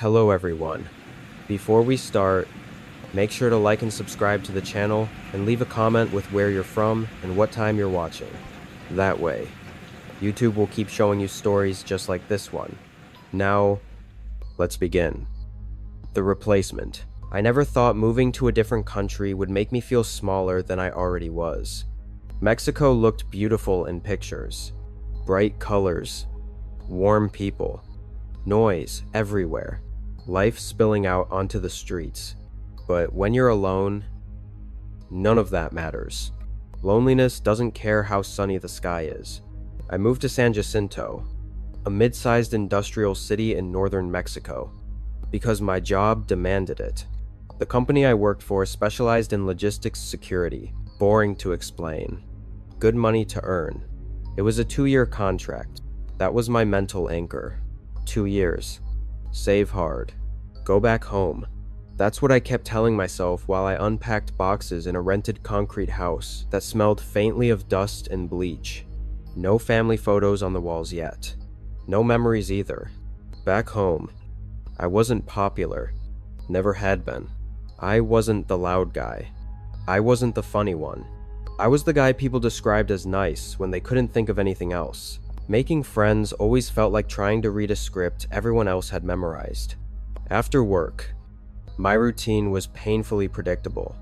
Hello everyone. Before we start, make sure to like and subscribe to the channel and leave a comment with where you're from and what time you're watching. That way, YouTube will keep showing you stories just like this one. Now, let's begin. The Replacement. I never thought moving to a different country would make me feel smaller than I already was. Mexico looked beautiful in pictures. Bright colors, warm people, noise everywhere, life spilling out onto the streets. But when you're alone, none of that matters. Loneliness doesn't care how sunny the sky is. I moved to San Jacinto, a mid-sized industrial city in northern Mexico, because my job demanded it. The company I worked for specialized in logistics security, boring to explain, good money to earn. It was a 2-year contract. That was my mental anchor. 2 years. Save hard. Go back home. That's what I kept telling myself while I unpacked boxes in a rented concrete house that smelled faintly of dust and bleach. No family photos on the walls yet. No memories either. Back home, I wasn't popular. Never had been. I wasn't the loud guy. I wasn't the funny one. I was the guy people described as nice when they couldn't think of anything else. Making friends always felt like trying to read a script everyone else had memorized. After work, my routine was painfully predictable.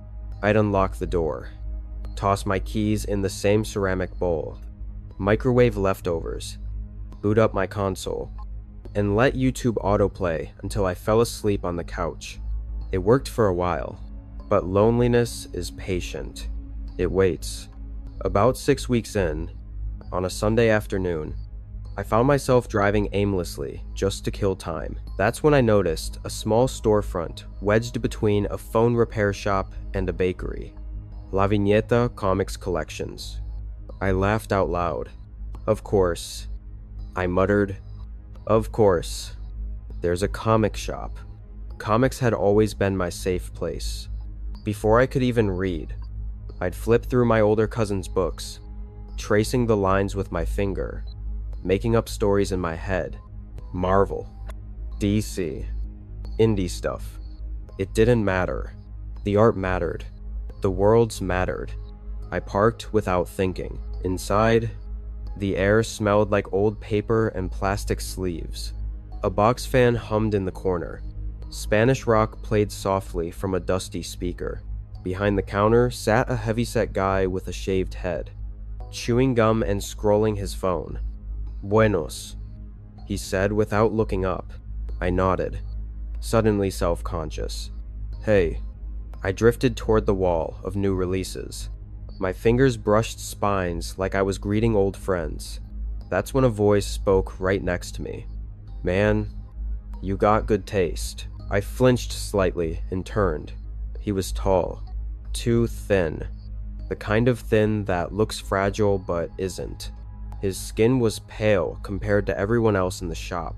I'd unlock the door, toss my keys in the same ceramic bowl, microwave leftovers, boot up my console, and let YouTube autoplay until I fell asleep on the couch. It worked for a while, but loneliness is patient. It waits. About 6 weeks in, on a Sunday afternoon, I found myself driving aimlessly just to kill time. That's when I noticed a small storefront wedged between a phone repair shop and a bakery. La Viñeta Comics Collections. I laughed out loud. Of course. I muttered, of course. There's a comic shop. Comics had always been my safe place. Before I could even read, I'd flip through my older cousin's books, tracing the lines with my finger, making up stories in my head. Marvel, DC, indie stuff. It didn't matter. The art mattered. The worlds mattered. I parked without thinking. Inside, the air smelled like old paper and plastic sleeves. A box fan hummed in the corner. Spanish rock played softly from a dusty speaker. Behind the counter sat a heavyset guy with a shaved head, chewing gum and scrolling his phone. Buenos, he said without looking up. I nodded, suddenly self-conscious. Hey. I drifted toward the wall of new releases. My fingers brushed spines like I was greeting old friends. That's when a voice spoke right next to me. Man, you got good taste. I flinched slightly and turned. He was tall, too thin. The kind of thin that looks fragile but isn't. His skin was pale compared to everyone else in the shop.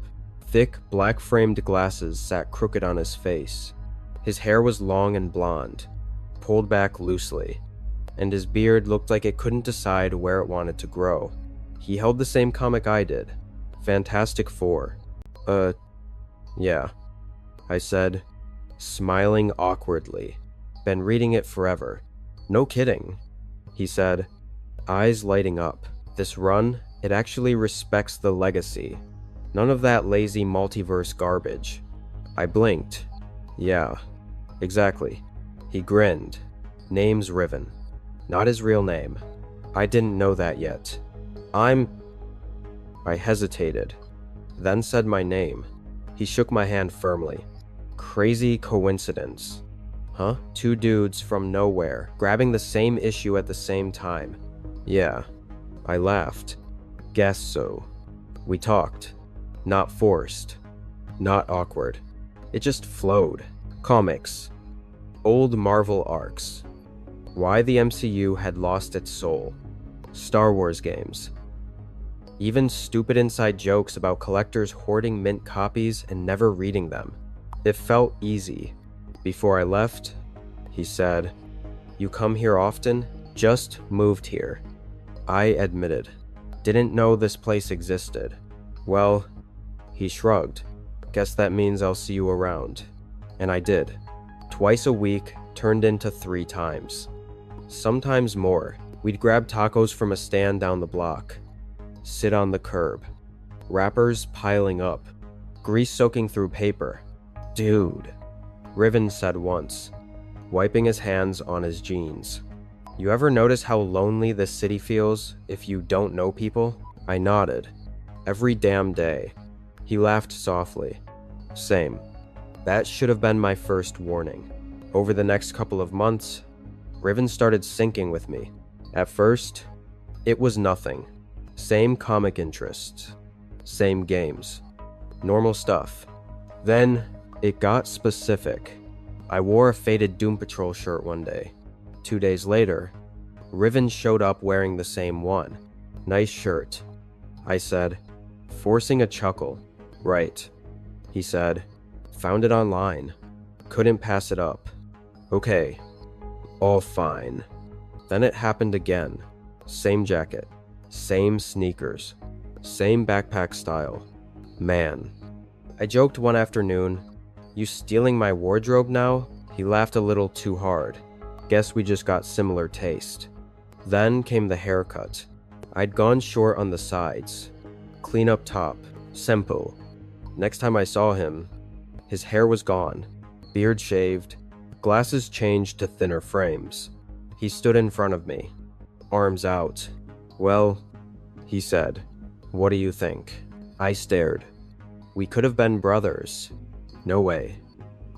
Thick, black-framed glasses sat crooked on his face. His hair was long and blonde, pulled back loosely, and his beard looked like it couldn't decide where it wanted to grow. He held the same comic I did, Fantastic Four. Yeah, I said, smiling awkwardly. Been reading it forever. No kidding, he said, eyes lighting up. This run, it actually respects the legacy. None of that lazy multiverse garbage. I blinked. Yeah, exactly. He grinned. Name's Riven. Not his real name. I didn't know that yet. I hesitated, then said my name. He shook my hand firmly. Crazy coincidence. Huh? 2 dudes from nowhere, grabbing the same issue at the same time. Yeah. I laughed. Guess so. We talked. Not forced. Not awkward. It just flowed. Comics. Old Marvel arcs. Why the MCU had lost its soul. Star Wars games. Even stupid inside jokes about collectors hoarding mint copies and never reading them. It felt easy. Before I left, he said, "You come here often?" "Just moved here," I admitted. "Didn't know this place existed." "Well," he shrugged. Guess that means I'll see you around. And I did. Twice a week turned into 3 times. Sometimes more. We'd grab tacos from a stand down the block. Sit on the curb. Wrappers piling up. Grease soaking through paper. Dude, Riven said once, wiping his hands on his jeans. You ever notice how lonely this city feels if you don't know people? I nodded. Every damn day. He laughed softly. Same. That should have been my first warning. Over the next couple of months, Riven started syncing with me. At first, it was nothing. Same comic interests. Same games. Normal stuff. Then, it got specific. I wore a faded Doom Patrol shirt one day. 2 days later, Riven showed up wearing the same one. Nice shirt, I said, forcing a chuckle. Right, he said. Found it online. Couldn't pass it up. Okay, all fine. Then it happened again. Same jacket, same sneakers, same backpack style. Man. I joked one afternoon, you stealing my wardrobe now? He laughed a little too hard. Guess we just got similar taste. Then came the haircut. I'd gone short on the sides. Clean up top. Simple. Next time I saw him, his hair was gone. Beard shaved. Glasses changed to thinner frames. He stood in front of me. Arms out. Well, he said. What do you think? I stared. We could have been brothers. No way.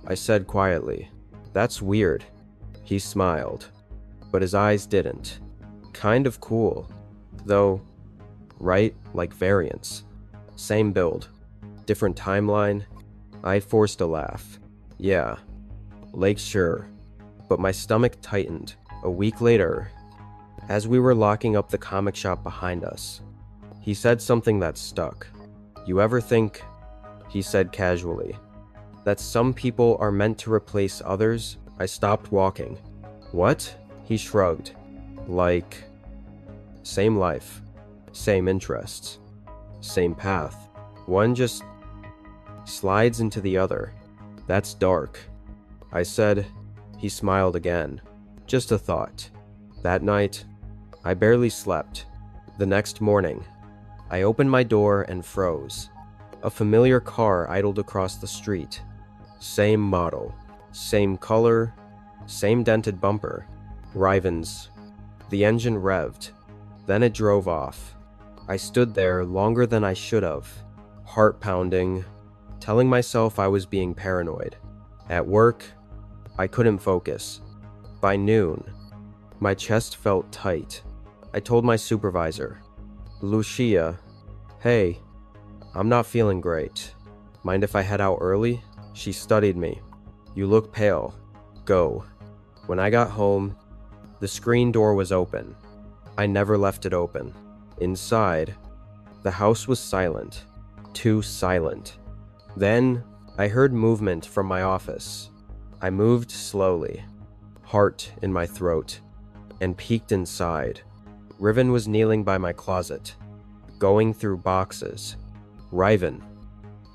I said quietly. That's weird. He smiled, but his eyes didn't. Kind of cool, though, right? Like variants. Same build, different timeline. I forced a laugh. Yeah, Lake sure, but my stomach tightened. A week later, as we were locking up the comic shop behind us, he said something that stuck. You ever think, he said casually, that some people are meant to replace others? I stopped walking. What? He shrugged. Like, same life, same interests, same path. One just slides into the other. That's dark. I said. He smiled again. Just a thought. That night, I barely slept. The next morning, I opened my door and froze. A familiar car idled across the street. Same model, same color, same dented bumper. Riven's. The engine revved. Then it drove off. I stood there longer than I should have, heart pounding, telling myself I was being paranoid. At work, I couldn't focus. By noon, my chest felt tight. I told my supervisor, Lucia, hey, I'm not feeling great. Mind if I head out early? She studied me. You look pale. Go. When I got home, the screen door was open. I never left it open. Inside, the house was silent. Too silent. Then, I heard movement from my office. I moved slowly, heart in my throat, and peeked inside. Riven was kneeling by my closet, going through boxes. Riven,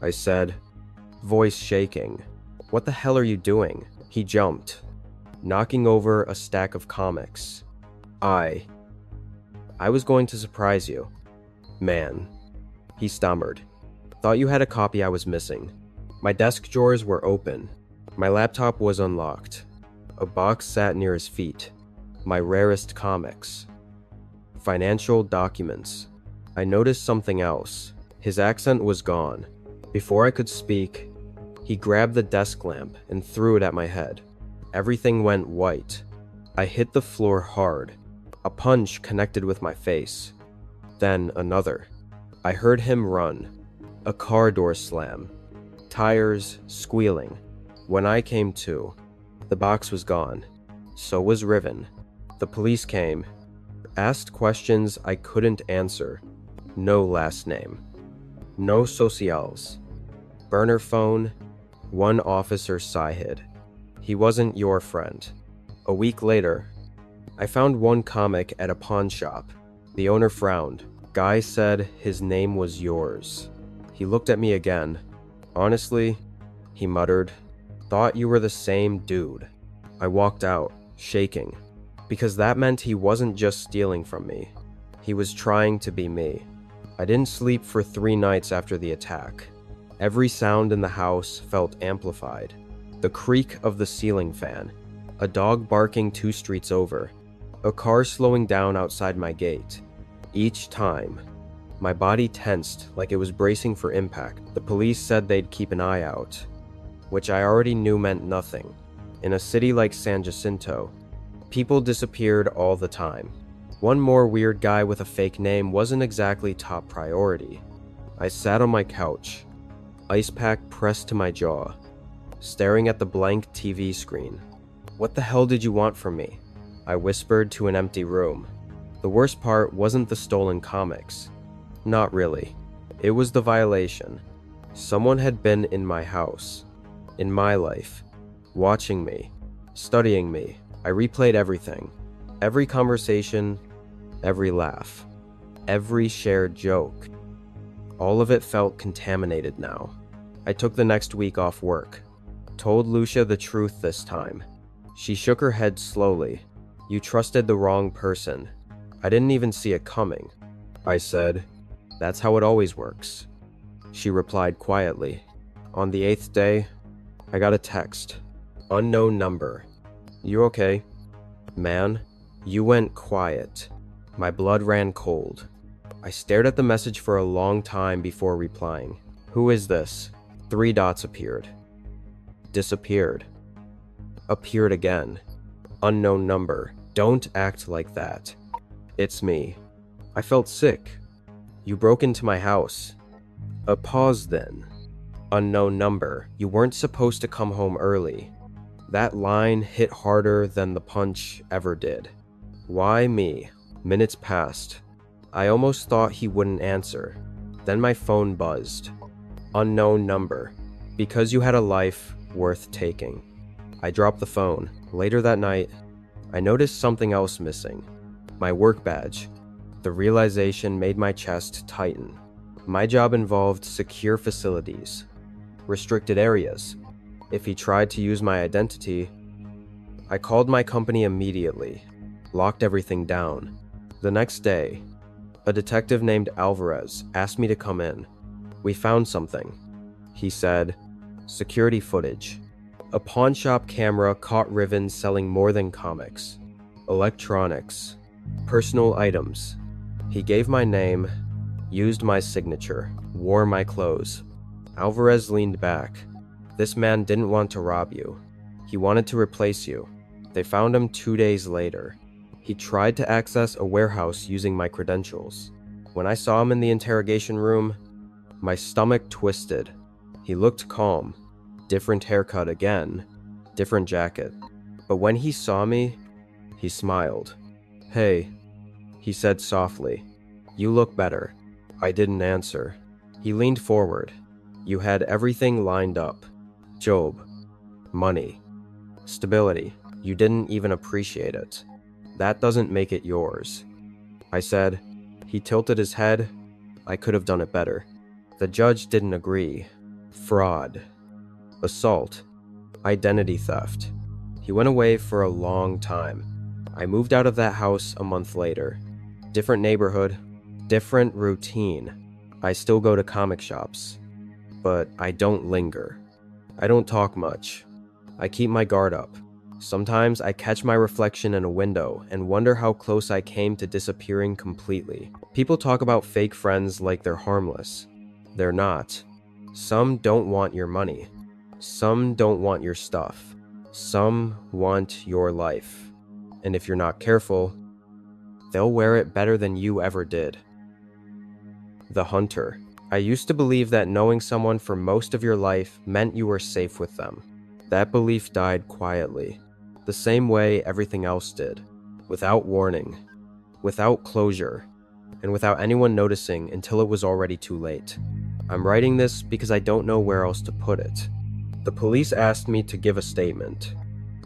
I said, voice shaking. What the hell are you doing? He jumped, knocking over a stack of comics. I was going to surprise you. Man, he stammered. Thought you had a copy I was missing. My desk drawers were open. My laptop was unlocked. A box sat near his feet. My rarest comics. Financial documents. I noticed something else. His accent was gone. Before I could speak, he grabbed the desk lamp and threw it at my head. Everything went white. I hit the floor hard. A punch connected with my face. Then another. I heard him run. A car door slam. Tires squealing. When I came to, the box was gone. So was Riven. The police came. Asked questions I couldn't answer. No last name. No socials. Burner phone. One officer sighed. He wasn't your friend. A week later, I found one comic at a pawn shop. The owner frowned. Guy said his name was yours. He looked at me again. Honestly, he muttered, thought you were the same dude. I walked out, shaking, because that meant he wasn't just stealing from me. He was trying to be me. I didn't sleep for 3 nights after the attack. Every sound in the house felt amplified. The creak of the ceiling fan, a dog barking 2 streets over, a car slowing down outside my gate. Each time, my body tensed like it was bracing for impact. The police said they'd keep an eye out, which I already knew meant nothing. In a city like San Jacinto, people disappeared all the time. One more weird guy with a fake name wasn't exactly top priority. I sat on my couch, ice pack pressed to my jaw, staring at the blank TV screen. What the hell did you want from me? I whispered to an empty room. The worst part wasn't the stolen comics. Not really. It was the violation. Someone had been in my house, in my life, watching me, studying me. I replayed everything. Every conversation, every laugh, every shared joke. All of it felt contaminated now. I took the next week off work. Told Lucia the truth this time. She shook her head slowly. You trusted the wrong person. I didn't even see it coming. I said, that's how it always works. She replied quietly. On the 8th day, I got a text. Unknown number. You okay? Man, you went quiet. My blood ran cold. I stared at the message for a long time before replying. Who is this? 3 dots appeared. Disappeared. Appeared again. Unknown number. Don't act like that. It's me. I felt sick. You broke into my house. A pause then. Unknown number. You weren't supposed to come home early. That line hit harder than the punch ever did. Why me? Minutes passed. I almost thought he wouldn't answer. Then my phone buzzed. Unknown number. Because you had a life worth taking. I dropped the phone. Later that night, I noticed something else missing. My work badge. The realization made my chest tighten. My job involved secure facilities, restricted areas. If he tried to use my identity, I called my company immediately, locked everything down. The next day, a detective named Alvarez asked me to come in. We found something. He said, security footage. A pawn shop camera caught Riven selling more than comics. Electronics. Personal items. He gave my name, used my signature, wore my clothes. Alvarez leaned back. This man didn't want to rob you. He wanted to replace you. They found him 2 days later. He tried to access a warehouse using my credentials. When I saw him in the interrogation room, my stomach twisted. He looked calm. Different haircut again. Different jacket. But when he saw me, he smiled. Hey, he said softly. You look better. I didn't answer. He leaned forward. You had everything lined up. Job. Money. Stability. You didn't even appreciate it. That doesn't make it yours. I said. He tilted his head. I could have done it better. The judge didn't agree. Fraud. Assault. Identity theft. He went away for a long time. I moved out of that house a month later. Different neighborhood. Different routine. I still go to comic shops. But I don't linger. I don't talk much. I keep my guard up. Sometimes I catch my reflection in a window and wonder how close I came to disappearing completely. People talk about fake friends like they're harmless. They're not. Some don't want your money. Some don't want your stuff. Some want your life. And if you're not careful, they'll wear it better than you ever did. The Hunter. I used to believe that knowing someone for most of your life meant you were safe with them. That belief died quietly, the same way everything else did, without warning, without closure, and without anyone noticing until it was already too late. I'm writing this because I don't know where else to put it. The police asked me to give a statement,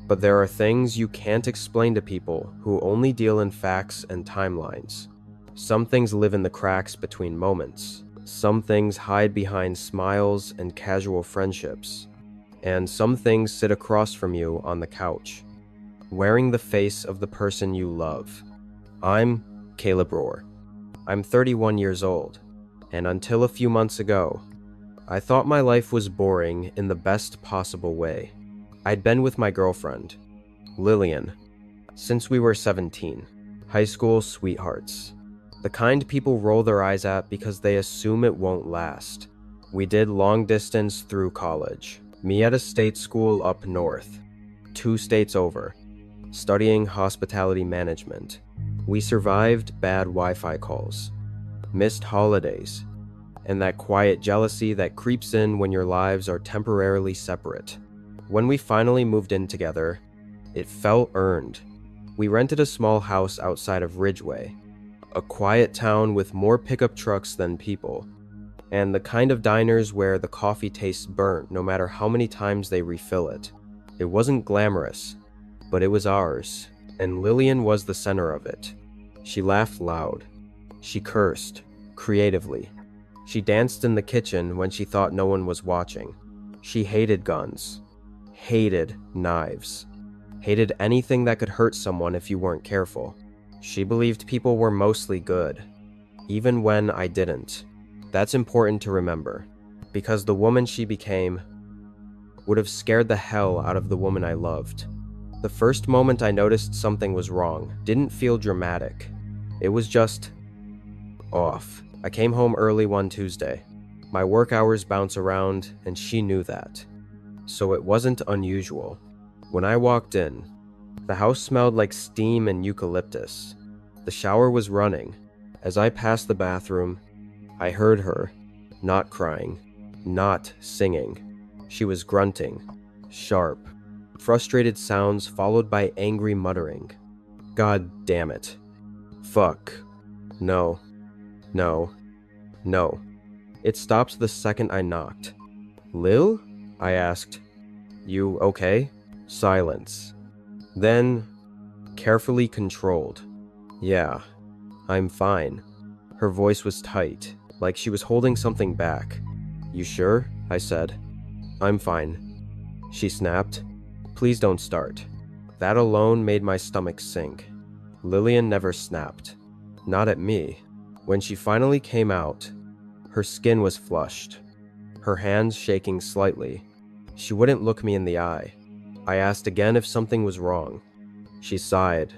but there are things you can't explain to people who only deal in facts and timelines. Some things live in the cracks between moments. Some things hide behind smiles and casual friendships, and some things sit across from you on the couch, wearing the face of the person you love. I'm Caleb Rohr. I'm 31 years old, and until a few months ago, I thought my life was boring in the best possible way. I'd been with my girlfriend, Lillian, since we were 17, high school sweethearts. The kind people roll their eyes at because they assume it won't last. We did long distance through college, me at a state school up north, 2 states over, studying hospitality management. We survived bad Wi-Fi calls, missed holidays, and that quiet jealousy that creeps in when your lives are temporarily separate. When we finally moved in together, it felt earned. We rented a small house outside of Ridgeway, a quiet town with more pickup trucks than people, and the kind of diners where the coffee tastes burnt no matter how many times they refill it. It wasn't glamorous, but it was ours, and Lillian was the center of it. She laughed loud. She cursed, creatively. She danced in the kitchen when she thought no one was watching. She hated guns, hated knives, hated anything that could hurt someone if you weren't careful. She believed people were mostly good, even when I didn't. That's important to remember, because the woman she became would have scared the hell out of the woman I loved. The first moment I noticed something was wrong didn't feel dramatic. It was just off. I came home early one Tuesday. My work hours bounce around, and she knew that. So it wasn't unusual. When I walked in, the house smelled like steam and eucalyptus. The shower was running. As I passed the bathroom, I heard her, not crying, not singing. She was grunting, sharp, frustrated sounds followed by angry muttering. God damn it. Fuck. No. No. No. It stopped the second I knocked. Lil? I asked. You okay? Silence. Then, carefully controlled. Yeah, I'm fine. Her voice was tight, like she was holding something back. You sure? I said. I'm fine. She snapped. Please don't start. That alone made my stomach sink. Lillian never snapped. Not at me. When she finally came out, her skin was flushed, her hands shaking slightly. She wouldn't look me in the eye. I asked again if something was wrong. She sighed,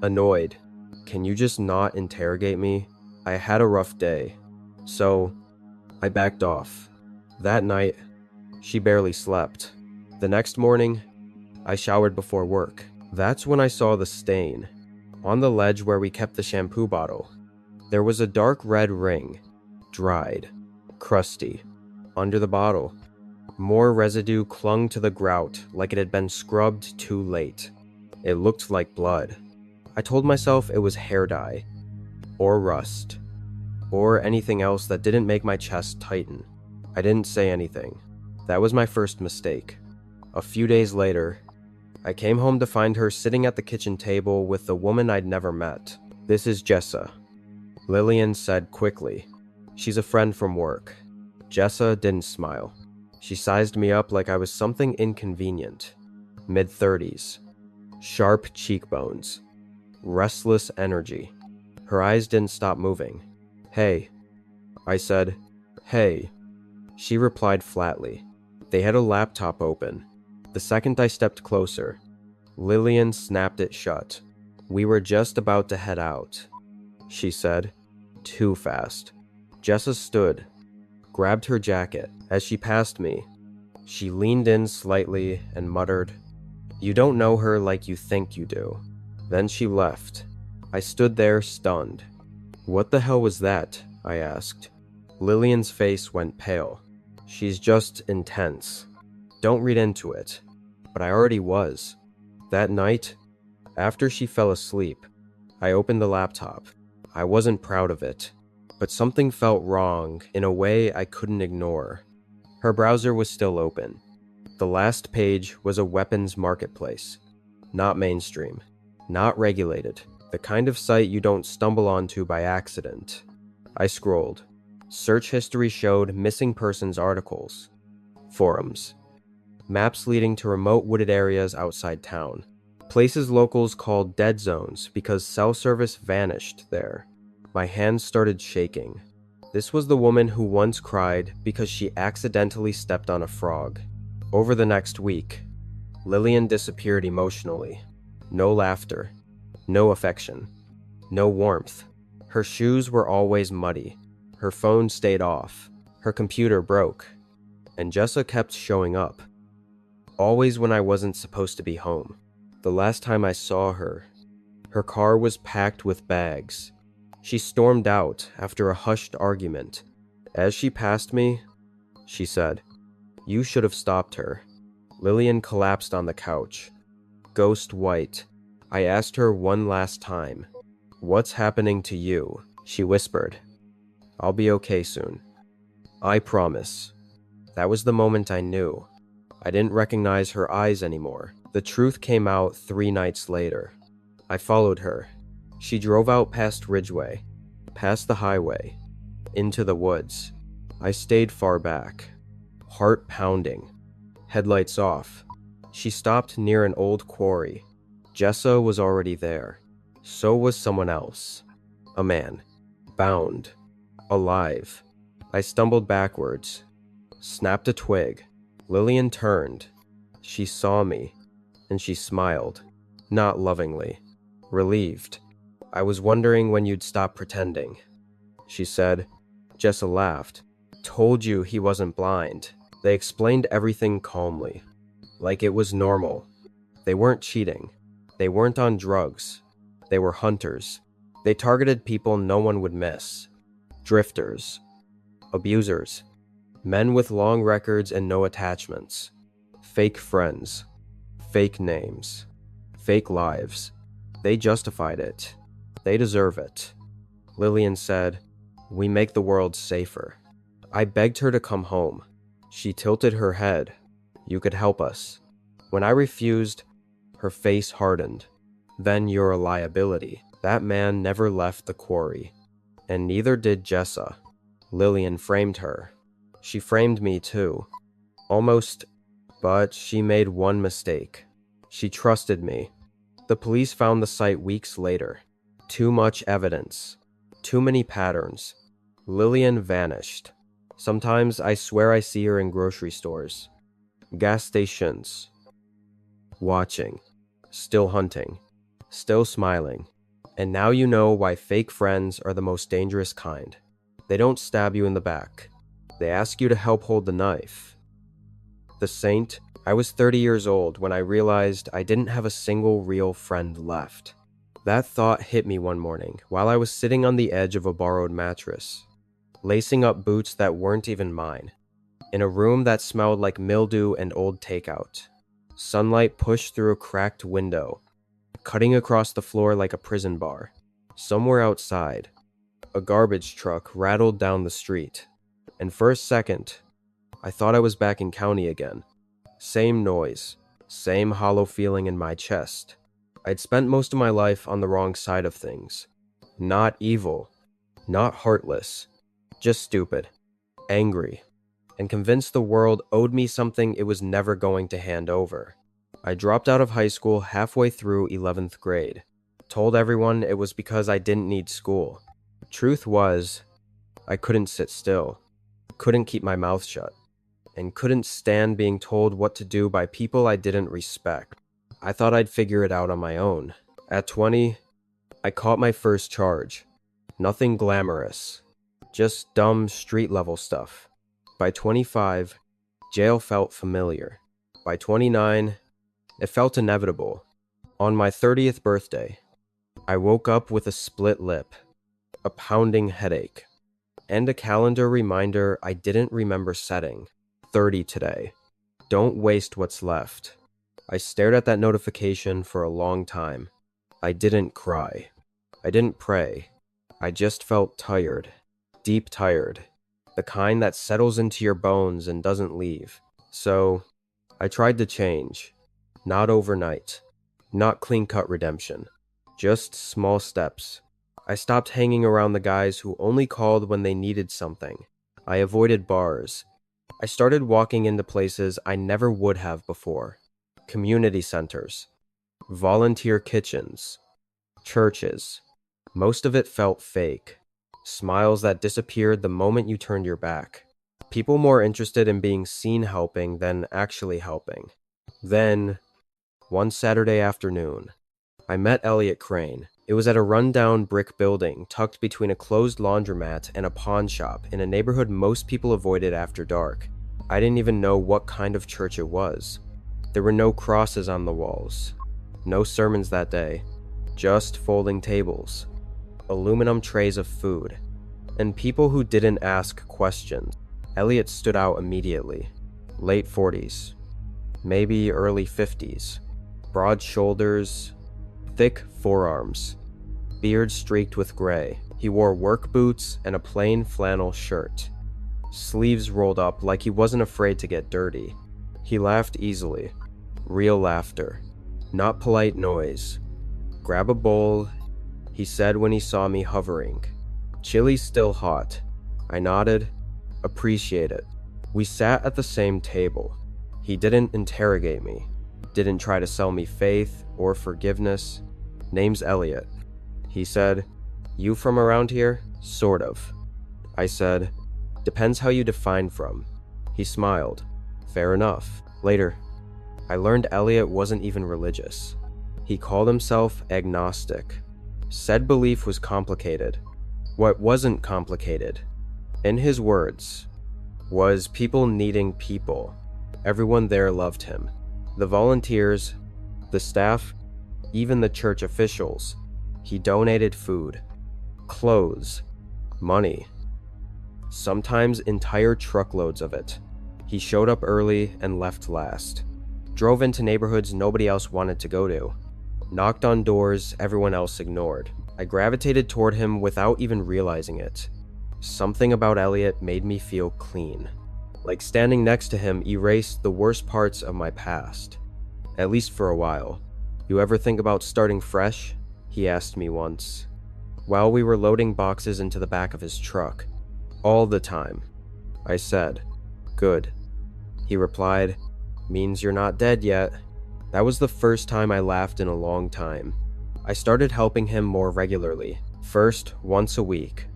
annoyed. Can you just not interrogate me? I had a rough day. So, I backed off. That night, she barely slept. The next morning, I showered before work. That's when I saw the stain. On the ledge where we kept the shampoo bottle, there was a dark red ring, dried, crusty, under the bottle. More residue clung to the grout like it had been scrubbed too late. It looked like blood. I told myself it was hair dye, or rust, or anything else that didn't make my chest tighten. I didn't say anything. That was my first mistake. A few days later, I came home to find her sitting at the kitchen table with the woman I'd never met. This is Jessa, Lillian said quickly. She's a friend from work. Jessa didn't smile. She sized me up like I was something inconvenient. Mid-30s. Sharp cheekbones. Restless energy. Her eyes didn't stop moving. Hey. I said, hey. She replied flatly. They had a laptop open. The second I stepped closer, Lillian snapped it shut. We were just about to head out, she said. Too fast. Jessa stood, grabbed her jacket. As she passed me, she leaned in slightly and muttered, "You don't know her like you think you do." Then she left. I stood there stunned. What the hell was that? I asked. Lillian's face went pale. She's just intense. Don't read into it. But I already was. That night, after she fell asleep, I opened the laptop. I wasn't proud of it, but something felt wrong in a way I couldn't ignore. Her browser was still open. The last page was a weapons marketplace. Not mainstream. Not regulated. The kind of site you don't stumble onto by accident. I scrolled. Search history showed missing persons articles, forums, maps leading to remote wooded areas outside town, places locals called dead zones because cell service vanished there. My hands started shaking. This was the woman who once cried because she accidentally stepped on a frog. Over the next week, Lillian disappeared emotionally. No laughter, no affection, no warmth. Her shoes were always muddy. Her phone stayed off. Her computer broke. And Jessa kept showing up. Always when I wasn't supposed to be home. The last time I saw her, her car was packed with bags. She stormed out after a hushed argument. As she passed me, she said, "You should have stopped her." Lillian collapsed on the couch. Ghost white. I asked her one last time, "What's happening to you?" She whispered, "I'll be okay soon. I promise." That was the moment I knew. I didn't recognize her eyes anymore. The truth came out 3 nights later. I followed her. She drove out past Ridgeway, past the highway, into the woods. I stayed far back, heart pounding, headlights off. She stopped near an old quarry. Jessa was already there. So was someone else. A man. Bound. Alive. I stumbled backwards. Snapped a twig. Lillian turned. She saw me, and she smiled. Not lovingly. Relieved. "I was wondering when you'd stop pretending," she said. Jessa laughed. "Told you he wasn't blind." They explained everything calmly, like it was normal. They weren't cheating. They weren't on drugs. They were hunters. They targeted people no one would miss. Drifters. Abusers. Men with long records and no attachments. Fake friends. Fake names. Fake lives. They justified it. They deserve it. Lillian said, "We make the world safer." I begged her to come home. She tilted her head. "You could help us." When I refused, her face hardened. "Then you're a liability." That man never left the quarry. And neither did Jessa. Lillian framed her. She framed me too. Almost, but she made one mistake. She trusted me. The police found the site weeks later. Too much evidence. Too many patterns. Lillian vanished. Sometimes I swear I see her in grocery stores. Gas stations. Watching. Still hunting. Still smiling. And now you know why fake friends are the most dangerous kind. They don't stab you in the back. They ask you to help hold the knife. The saint. I was 30 years old when I realized I didn't have a single real friend left. That thought hit me one morning while I was sitting on the edge of a borrowed mattress, lacing up boots that weren't even mine, in a room that smelled like mildew and old takeout. Sunlight pushed through a cracked window, cutting across the floor like a prison bar. Somewhere outside, a garbage truck rattled down the street, and for a second, I thought I was back in county again. Same noise, same hollow feeling in my chest. I'd spent most of my life on the wrong side of things. Not evil, not heartless, just stupid, angry, and convinced the world owed me something it was never going to hand over. I dropped out of high school halfway through 11th grade. Told everyone it was because I didn't need school. Truth was, I couldn't sit still, couldn't keep my mouth shut, and couldn't stand being told what to do by people I didn't respect. I thought I'd figure it out on my own. At 20, I caught my first charge. Nothing glamorous, just dumb street-level stuff. By 25, jail felt familiar. By 29, it felt inevitable. On my 30th birthday, I woke up with a split lip, a pounding headache, and a calendar reminder I didn't remember setting. 30 today. Don't waste what's left. I stared at that notification for a long time. I didn't cry. I didn't pray. I just felt tired. Deep tired. The kind that settles into your bones and doesn't leave. So, I tried to change. Not overnight. Not clean-cut redemption. Just small steps. I stopped hanging around the guys who only called when they needed something. I avoided bars. I started walking into places I never would have before. Community centers, volunteer kitchens, churches. Most of it felt fake. Smiles that disappeared the moment you turned your back. People more interested in being seen helping than actually helping. Then, one Saturday afternoon, I met Elliot Crane. It was at a rundown brick building tucked between a closed laundromat and a pawn shop in a neighborhood most people avoided after dark. I didn't even know what kind of church it was. There were no crosses on the walls. No sermons that day. Just folding tables. Aluminum trays of food. And people who didn't ask questions. Elliot stood out immediately. Late 40s. Maybe early 50s. Broad shoulders. Thick forearms. Beard streaked with gray. He wore work boots and a plain flannel shirt. Sleeves rolled up like he wasn't afraid to get dirty. He laughed easily. Real laughter. Not polite noise. "Grab a bowl," he said when he saw me hovering. "Chili's still hot." I nodded. "Appreciate it." We sat at the same table. He didn't interrogate me. Didn't try to sell me faith or forgiveness. "Name's Elliot." He said, "You from around here?" "Sort of." I said, "Depends how you define from." He smiled. "Fair enough." Later, I learned Elliot wasn't even religious. He called himself agnostic. Said belief was complicated. What wasn't complicated, in his words, was people needing people. Everyone there loved him. The volunteers, the staff, even the church officials. He donated food, clothes, money. Sometimes entire truckloads of it. He showed up early and left last. Drove into neighborhoods nobody else wanted to go to. Knocked on doors everyone else ignored. I gravitated toward him without even realizing it. Something about Elliot made me feel clean. Like standing next to him erased the worst parts of my past. At least for a while. "You ever think about starting fresh?" he asked me once. While we were loading boxes into the back of his truck. "All the time." I said, "Good." He replied, "Means you're not dead yet." That was the first time I laughed in a long time. I started helping him more regularly. First, once a week.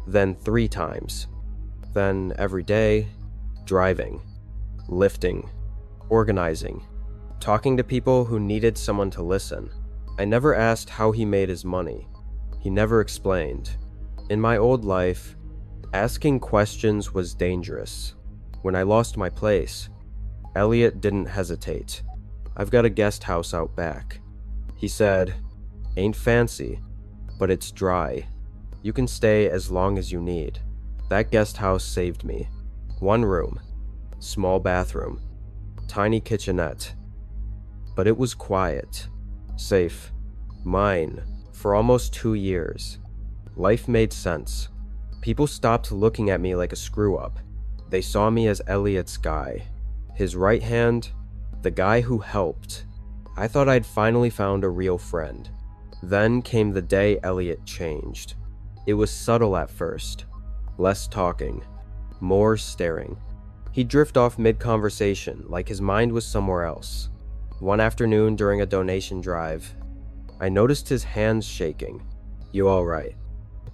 Then 3 times. Then every day. Driving. Lifting. Organizing. Talking to people who needed someone to listen. I never asked how he made his money. He never explained. In my old life, asking questions was dangerous. When I lost my place, Elliot didn't hesitate. "I've got a guest house out back." He said, "Ain't fancy, but it's dry. You can stay as long as you need." That guest house saved me. 1 room, small bathroom, tiny kitchenette. But it was quiet, safe, mine, for almost 2 years. Life made sense. People stopped looking at me like a screw-up. They saw me as Elliot's guy. His right hand, the guy who helped. I thought I'd finally found a real friend. Then came the day Elliot changed. It was subtle at first. Less talking. More staring. He'd drift off mid-conversation, like his mind was somewhere else. One afternoon during a donation drive, I noticed his hands shaking. "You alright?"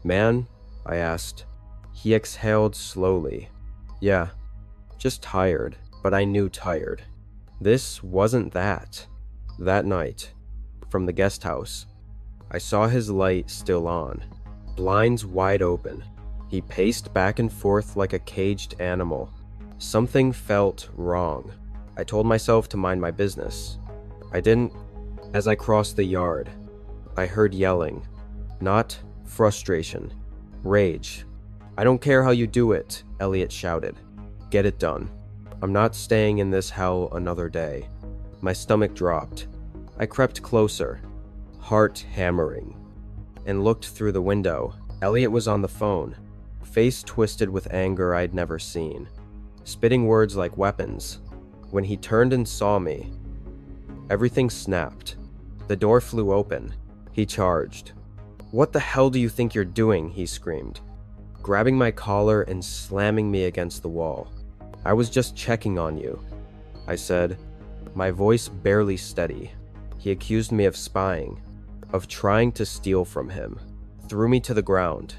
"Man?" I asked. He exhaled slowly. "Yeah, just tired," but I knew tired. This wasn't that. That night, from the guest house, I saw his light still on, blinds wide open. He paced back and forth like a caged animal. Something felt wrong. I told myself to mind my business. I didn't. As I crossed the yard, I heard yelling. Not frustration. Rage. "I don't care how you do it," Elliot shouted. "Get it done. I'm not staying in this hell another day." My stomach dropped. I crept closer, heart hammering, and looked through the window. Elliot was on the phone, face twisted with anger I'd never seen, spitting words like weapons. When he turned and saw me, everything snapped. The door flew open. He charged. "What the hell do you think you're doing?" he screamed, grabbing my collar and slamming me against the wall. "I was just checking on you," I said, my voice barely steady. He accused me of spying, of trying to steal from him, threw me to the ground,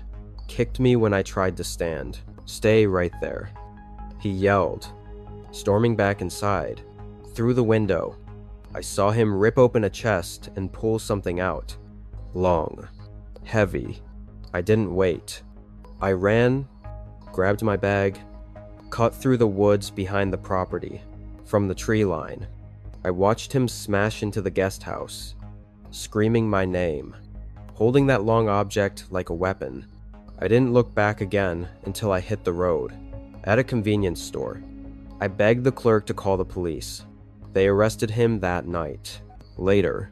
kicked me when I tried to stand. "Stay right there," he yelled, storming back inside. Through the window, I saw him rip open a chest and pull something out. Long, heavy. I didn't wait. I ran, grabbed my bag, cut through the woods behind the property, from the tree line. I watched him smash into the guest house, screaming my name, holding that long object like a weapon. I didn't look back again until I hit the road. At a convenience store, I begged the clerk to call the police. They arrested him that night. Later,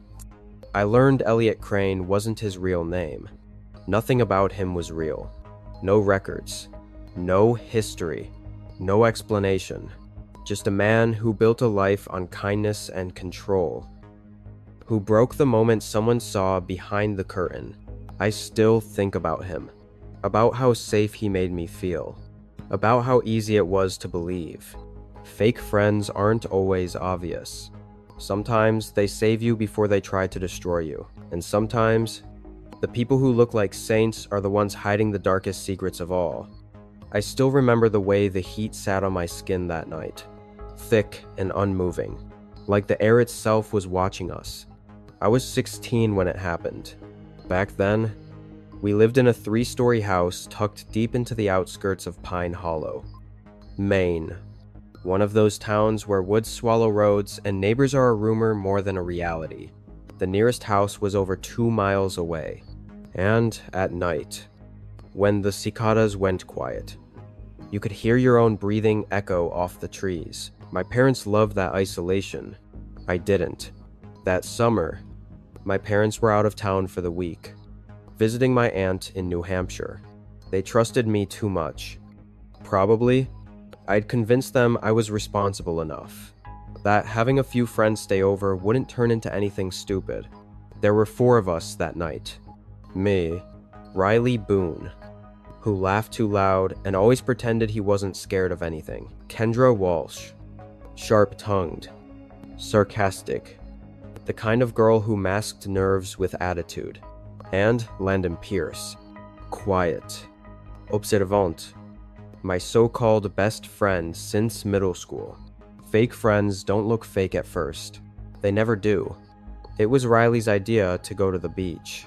I learned Elliot Crane wasn't his real name. Nothing about him was real. No records, no history, no explanation. Just a man who built a life on kindness and control, who broke the moment someone saw behind the curtain. I still think about him, about how safe he made me feel, about how easy it was to believe. Fake friends aren't always obvious. Sometimes they save you before they try to destroy you, and sometimes the people who look like saints are the ones hiding the darkest secrets of all. I still remember the way the heat sat on my skin that night, thick and unmoving, like the air itself was watching us. I was 16 when it happened. Back then, we lived in a 3-story house tucked deep into the outskirts of Pine Hollow, Maine. One of those towns where woods swallow roads and neighbors are a rumor more than a reality. The nearest house was over 2 miles away. And at night, when the cicadas went quiet, you could hear your own breathing echo off the trees. My parents loved that isolation. I didn't. That summer, my parents were out of town for the week, visiting my aunt in New Hampshire. They trusted me too much. Probably, I'd convinced them I was responsible enough, that having a few friends stay over wouldn't turn into anything stupid. There were 4 of us that night. Me, Riley Boone, who laughed too loud and always pretended he wasn't scared of anything. Kendra Walsh, sharp-tongued, sarcastic, the kind of girl who masked nerves with attitude. And Landon Pierce, quiet, observant, my so-called best friend since middle school. Fake friends don't look fake at first. They never do. It was Riley's idea to go to the beach.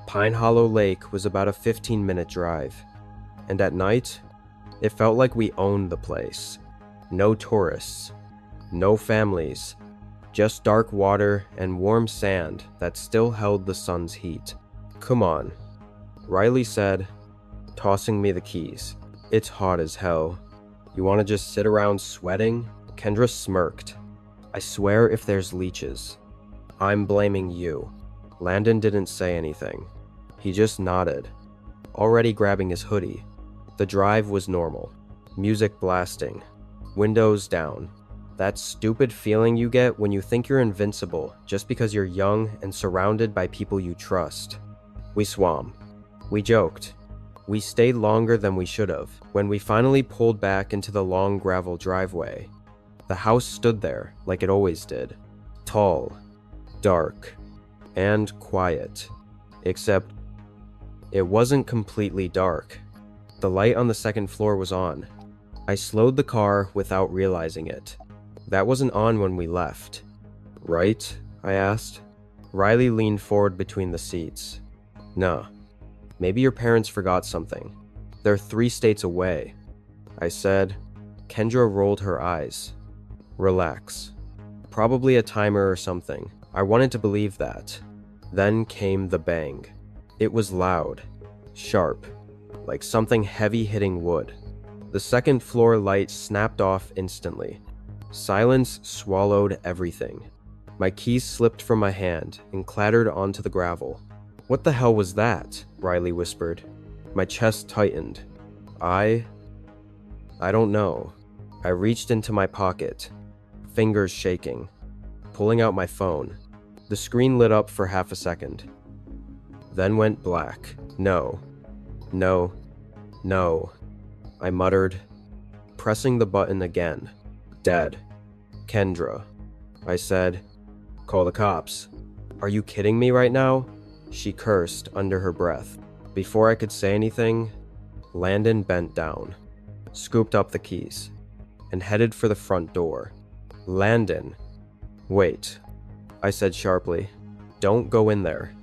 Pine Hollow Lake was about a 15-minute drive. And at night, it felt like we owned the place. No tourists, no families, just dark water and warm sand that still held the sun's heat. "Come on," Riley said, tossing me the keys. "It's hot as hell. You want to just sit around sweating?" Kendra smirked. "I swear if there's leeches, I'm blaming you." Landon didn't say anything. He just nodded, already grabbing his hoodie. The drive was normal. Music blasting. Windows down. That stupid feeling you get when you think you're invincible just because you're young and surrounded by people you trust. We swam. We joked. We stayed longer than we should have. When we finally pulled back into the long gravel driveway, the house stood there like it always did. Tall, dark, and quiet. Except, it wasn't completely dark. The light on the second floor was on. I slowed the car without realizing it. That wasn't on when we left. "Right?" I asked. Riley leaned forward between the seats. "No. Maybe your parents forgot something. They're 3 states away," I said. Kendra rolled her eyes. "Relax. Probably a timer or something." I wanted to believe that. Then came the bang. It was loud, sharp, like something heavy hitting wood. The second floor light snapped off instantly. Silence swallowed everything. My keys slipped from my hand and clattered onto the gravel. "What the hell was that?" Riley whispered. My chest tightened. I don't know. I reached into my pocket, fingers shaking, pulling out my phone. The screen lit up for half a second. then went black. No, no, no, I muttered, pressing the button again. Dead. Kendra. I said, call the cops. Are you kidding me right now? She cursed under her breath. Before I could say anything, Landon bent down, scooped up the keys, and headed for the front door. Landon. Wait, I said sharply. Don't go in there.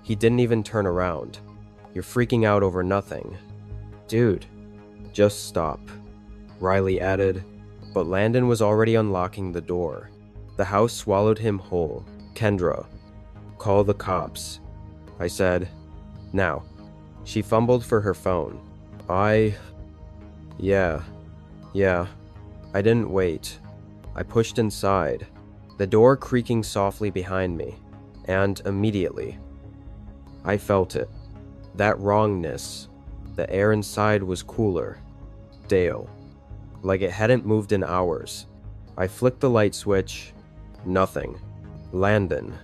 He didn't even turn around. You're freaking out over nothing. Dude, just stop, Riley added, but Landon was already unlocking the door. The house swallowed him whole. Kendra, call the cops, I said. Now. She fumbled for her phone. Yeah. I didn't wait. I pushed inside, the door creaking softly behind me, and immediately, I felt it. That wrongness. The air inside was cooler. Stale. Like it hadn't moved in hours. I flicked the light switch. Nothing. Landon.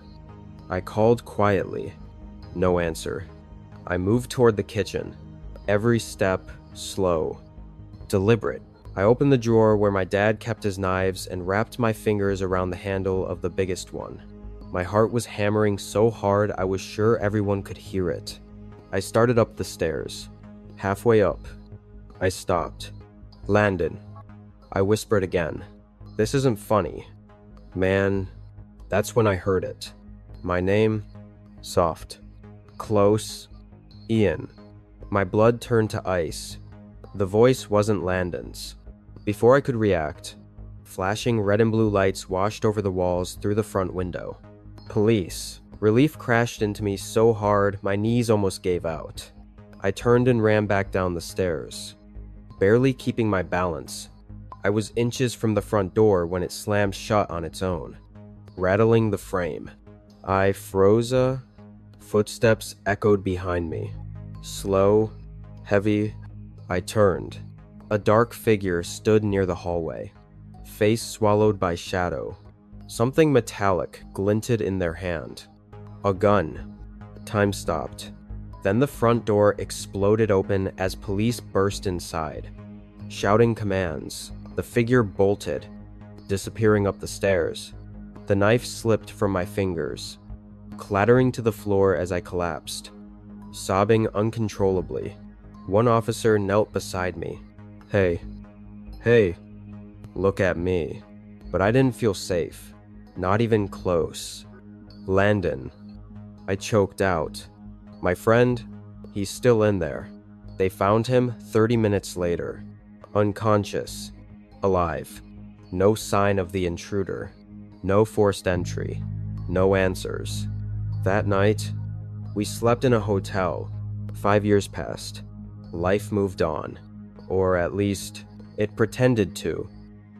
I called quietly. No answer. I moved toward the kitchen. Every step slow. Deliberate. I opened the drawer where my dad kept his knives and wrapped my fingers around the handle of the biggest one. My heart was hammering so hard I was sure everyone could hear it. I started up the stairs. Halfway up, I stopped. Landon. I whispered again. This isn't funny. Man, that's when I heard it. My name, soft. Close, Ian. My blood turned to ice. The voice wasn't Landon's. Before I could react, flashing red and blue lights washed over the walls through the front window. Police. Relief crashed into me so hard my knees almost gave out. I turned and ran back down the stairs, barely keeping my balance. I was inches from the front door when it slammed shut on its own, rattling the frame. I froze. Footsteps echoed behind me. Slow, heavy. I turned. A dark figure stood near the hallway, face swallowed by shadow. Something metallic glinted in their hand. A gun. Time stopped. Then the front door exploded open as police burst inside, shouting commands. The figure bolted, disappearing up the stairs. The knife slipped from my fingers, clattering to the floor as I collapsed, sobbing uncontrollably. One officer knelt beside me. Hey, look at me. But I didn't feel safe, not even close. Landon. I choked out. My friend, he's still in there. They found him 30 minutes later, unconscious, alive. No sign of the intruder. No forced entry. No answers. That night, we slept in a hotel. 5 years passed. Life moved on. Or at least, it pretended to.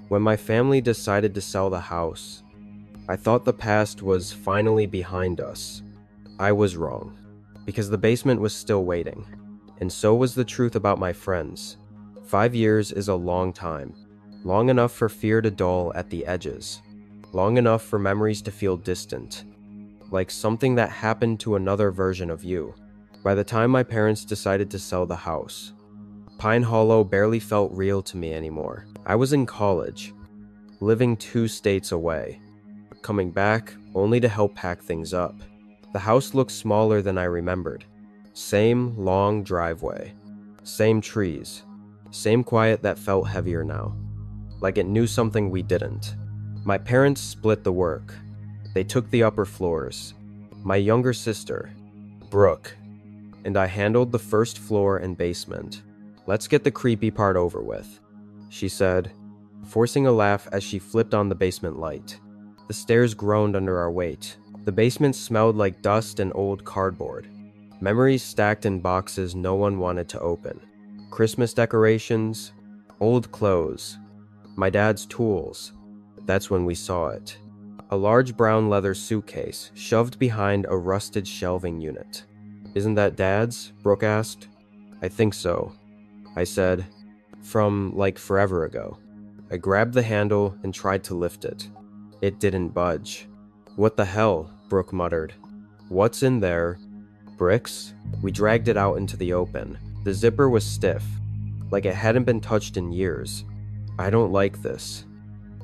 When my family decided to sell the house, I thought the past was finally behind us. I was wrong, because the basement was still waiting. And so was the truth about my friends. 5 years is a long time. Long enough for fear to dull at the edges. Long enough for memories to feel distant. Like something that happened to another version of you. By the time my parents decided to sell the house, Pine Hollow barely felt real to me anymore. I was in college, living 2 states away, coming back only to help pack things up. The house looked smaller than I remembered. Same long driveway, same trees, same quiet that felt heavier now, like it knew something we didn't. My parents split the work. They took the upper floors. My younger sister, Brooke, and I handled the first floor and basement. Let's get the creepy part over with, she said, forcing a laugh as she flipped on the basement light. The stairs groaned under our weight. The basement smelled like dust and old cardboard. Memories stacked in boxes no one wanted to open. Christmas decorations, old clothes, my dad's tools. That's when we saw it. A large brown leather suitcase shoved behind a rusted shelving unit. Isn't that Dad's? Brooke asked. I think so, I said. From like forever ago. I grabbed the handle and tried to lift it. It didn't budge. What the hell? Brooke muttered. What's in there? Bricks? We dragged it out into the open. The zipper was stiff, like it hadn't been touched in years. I don't like this,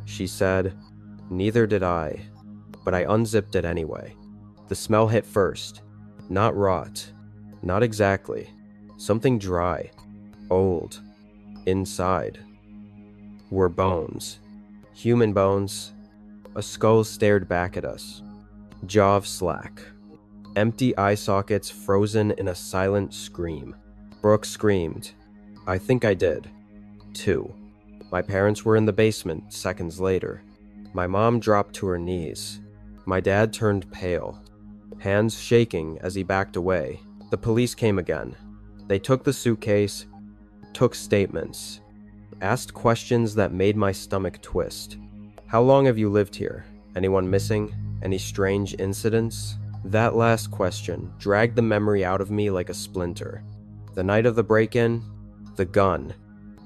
she said. Neither did I, but I unzipped it anyway. The smell hit first. Not rot. Not exactly. Something dry. Old. Inside were bones. Human bones. A skull stared back at us. Jaw slack. Empty eye sockets frozen in a silent scream. Brooke screamed. I think I did, too. My parents were in the basement seconds later. My mom dropped to her knees. My dad turned pale, hands shaking as he backed away. The police came again. They took the suitcase, took statements, asked questions that made my stomach twist. How long have you lived here? Anyone missing? Any strange incidents? That last question dragged the memory out of me like a splinter. The night of the break-in, the gun,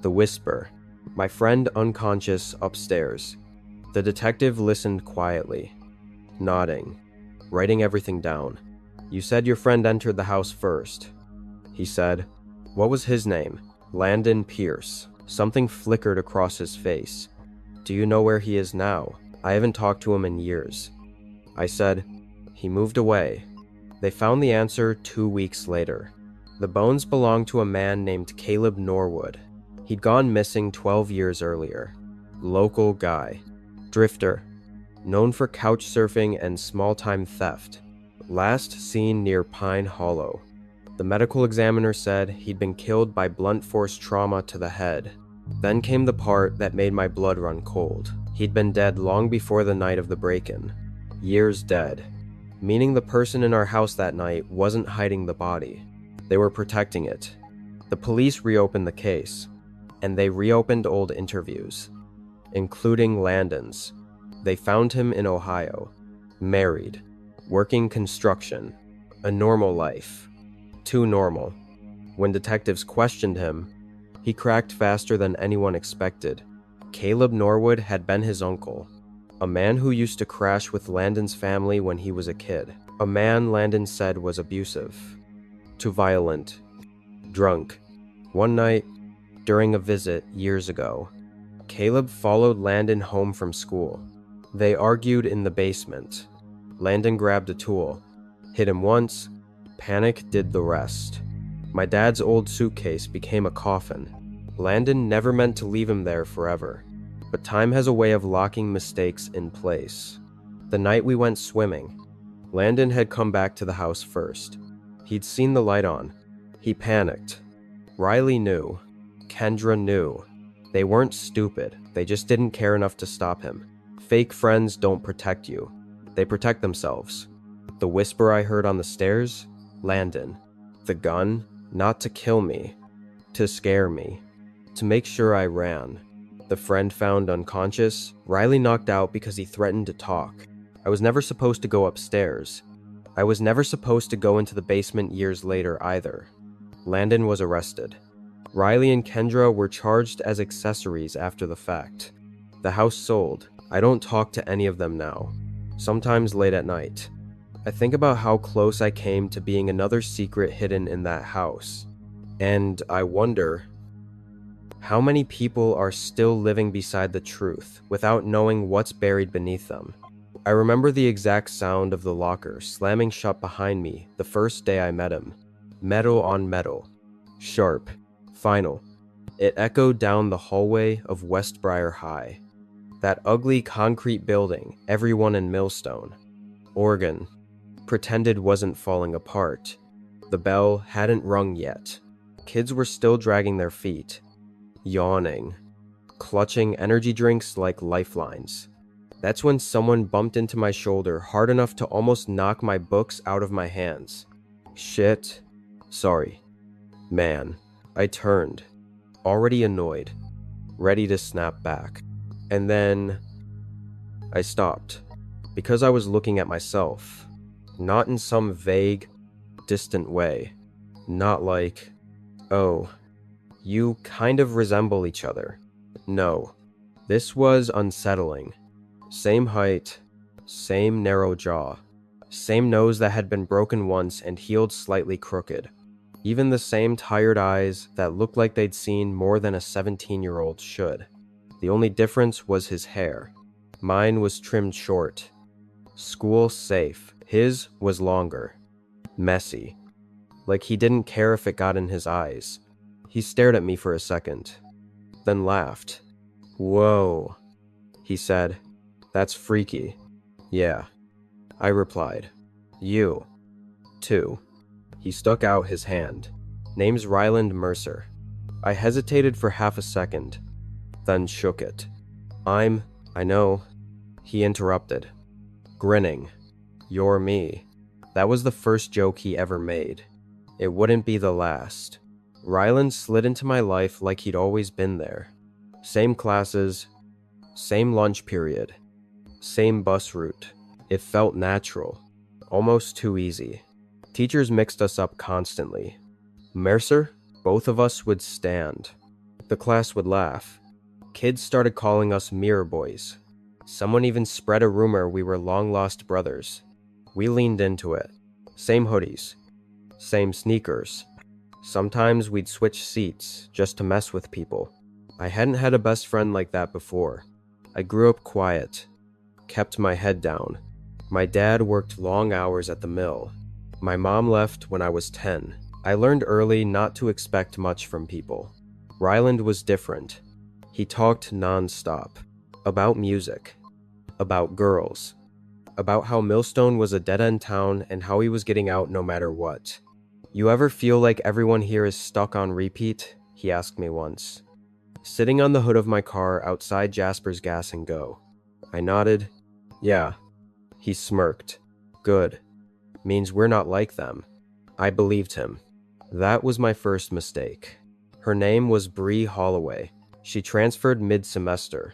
the whisper, my friend unconscious upstairs. The detective listened quietly, nodding, writing everything down. You said your friend entered the house first, he said. What was his name? Landon Pierce. Something flickered across his face. Do you know where he is now? I haven't talked to him in years. I said, he moved away. They found the answer 2 weeks later. The bones belonged to a man named Caleb Norwood. He'd gone missing 12 years earlier. Local guy. Drifter. Known for couch surfing and small-time theft. Last seen near Pine Hollow. The medical examiner said he'd been killed by blunt force trauma to the head. Then came the part that made my blood run cold. He'd been dead long before the night of the break-in. Years dead. Meaning the person in our house that night wasn't hiding the body. They were protecting it. The police reopened the case, and they reopened old interviews, including Landon's. They found him in Ohio, married, working construction, a normal life. Too normal. When detectives questioned him, he cracked faster than anyone expected. Caleb Norwood had been his uncle, a man who used to crash with Landon's family when he was a kid. A man Landon said was abusive, too violent, drunk. One night, during a visit years ago, Caleb followed Landon home from school. They argued in the basement. Landon grabbed a tool, hit him once, panic did the rest. My dad's old suitcase became a coffin. Landon never meant to leave him there forever, but time has a way of locking mistakes in place. The night we went swimming, Landon had come back to the house first. He'd seen the light on. He panicked. Riley knew. Kendra knew. They weren't stupid. They just didn't care enough to stop him. Fake friends don't protect you. They protect themselves. The whisper I heard on the stairs? Landon. The gun? Not to kill me. To scare me. To make sure I ran. The friend found unconscious? Riley knocked out because he threatened to talk. I was never supposed to go upstairs. I was never supposed to go into the basement years later either. Landon was arrested. Riley and Kendra were charged as accessories after the fact. The house sold. I don't talk to any of them now. Sometimes late at night. I think about how close I came to being another secret hidden in that house. And I wonder, how many people are still living beside the truth without knowing what's buried beneath them? I remember the exact sound of the locker slamming shut behind me the first day I met him. Metal on metal. Sharp. Final. It echoed down the hallway of Westbriar High. That ugly concrete building everyone in Millstone, Oregon, pretended wasn't falling apart. The bell hadn't rung yet. Kids were still dragging their feet, yawning, clutching energy drinks like lifelines. That's when someone bumped into my shoulder hard enough to almost knock my books out of my hands. Shit. Sorry. Man. I turned, already annoyed, ready to snap back. And then I stopped, because I was looking at myself, not in some vague, distant way. Not like, oh, you kind of resemble each other. No, this was unsettling. Same height, same narrow jaw, Same nose that had been broken once and healed slightly crooked. Even the same tired eyes that looked like they'd seen more than a 17-year-old should. The only difference was his hair. Mine was trimmed short. School safe. His was longer. Messy. Like he didn't care if it got in his eyes. He stared at me for a second, then laughed. "Whoa," he said. "That's freaky." "Yeah," I replied. "You, too." He stuck out his hand. "Name's Ryland Mercer." I hesitated for half a second, then shook it. I know," he interrupted, grinning. "You're me." That was the first joke he ever made. It wouldn't be the last. Ryland slid into my life like he'd always been there. Same classes, same lunch period, same bus route. It felt natural, almost too easy. Teachers mixed us up constantly. Mercer, both of us would stand. The class would laugh. Kids started calling us mirror boys. Someone even spread a rumor we were long-lost brothers. We leaned into it. Same hoodies, same sneakers. Sometimes we'd switch seats just to mess with people. I hadn't had a best friend like that before. I grew up quiet, kept my head down. My dad worked long hours at the mill. My mom left when I was 10. I learned early not to expect much from people. Ryland was different. He talked non-stop. About music. About girls. About how Millstone was a dead-end town and how he was getting out no matter what. "You ever feel like everyone here is stuck on repeat?" he asked me once. Sitting on the hood of my car outside Jasper's Gas and Go. I nodded. "Yeah." He smirked. "Good. Means we're not like them." I believed him. That was my first mistake. Her name was Bree Holloway. She transferred mid-semester,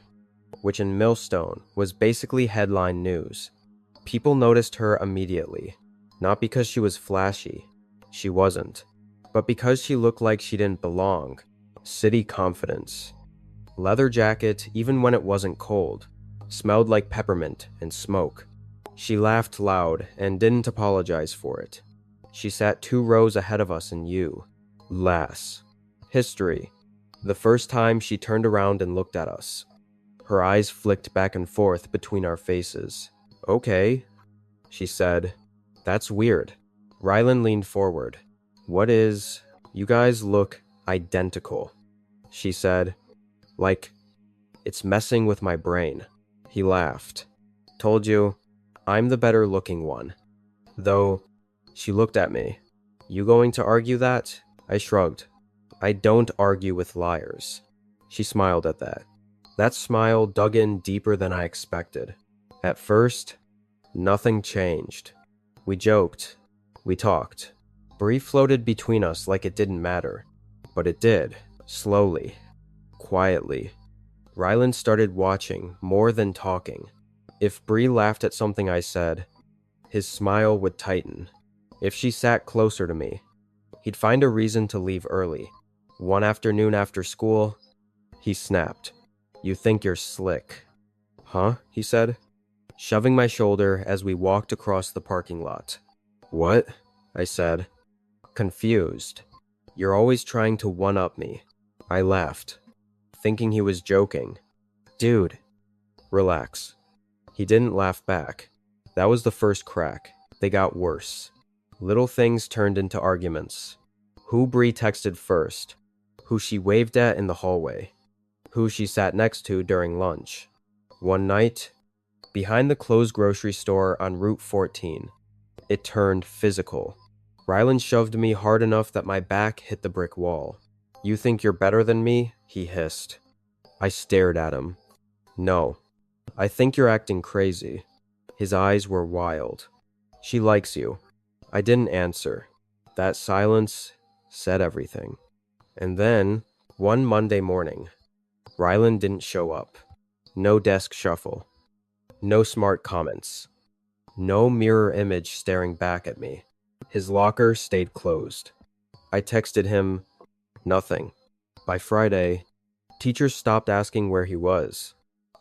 which in Millstone was basically headline news. People noticed her immediately, not because she was flashy. She wasn't. But because she looked like she didn't belong. City confidence. Leather jacket even when it wasn't cold. Smelled like peppermint and smoke. She laughed loud and didn't apologize for it. She sat 2 rows ahead of us in U. Lass. History. The first time she turned around and looked at us. Her eyes flicked back and forth between our faces. "Okay," she said. "That's weird." Ryland leaned forward. You guys look identical," she said. "Like, it's messing with my brain." He laughed. "Told you, I'm the better looking one. Though," she looked at me. "You going to argue that?" I shrugged. "I don't argue with liars." She smiled at that. That smile dug in deeper than I expected. At first, nothing changed. We joked. We talked. Bree floated between us like it didn't matter. But it did. Slowly. Quietly. Ryland started watching more than talking. If Bree laughed at something I said, his smile would tighten. If she sat closer to me, he'd find a reason to leave early. One afternoon after school, he snapped. "You think you're slick." "Huh?" he said, shoving my shoulder as we walked across the parking lot. "What?" I said, confused. "You're always trying to one-up me." I laughed, thinking he was joking. "Dude, relax." He didn't laugh back. That was the first crack. They got worse. Little things turned into arguments. Who Bree texted first. Who she waved at in the hallway. Who she sat next to during lunch. One night, behind the closed grocery store on Route 14, it turned physical. Ryland shoved me hard enough that my back hit the brick wall. "You think you're better than me?" he hissed. I stared at him. "No. I think you're acting crazy." His eyes were wild. "She likes you." I didn't answer. That silence said everything. And then, one Monday morning, Ryland didn't show up. No desk shuffle. No smart comments. No mirror image staring back at me. His locker stayed closed. I texted him, nothing. By Friday, teachers stopped asking where he was.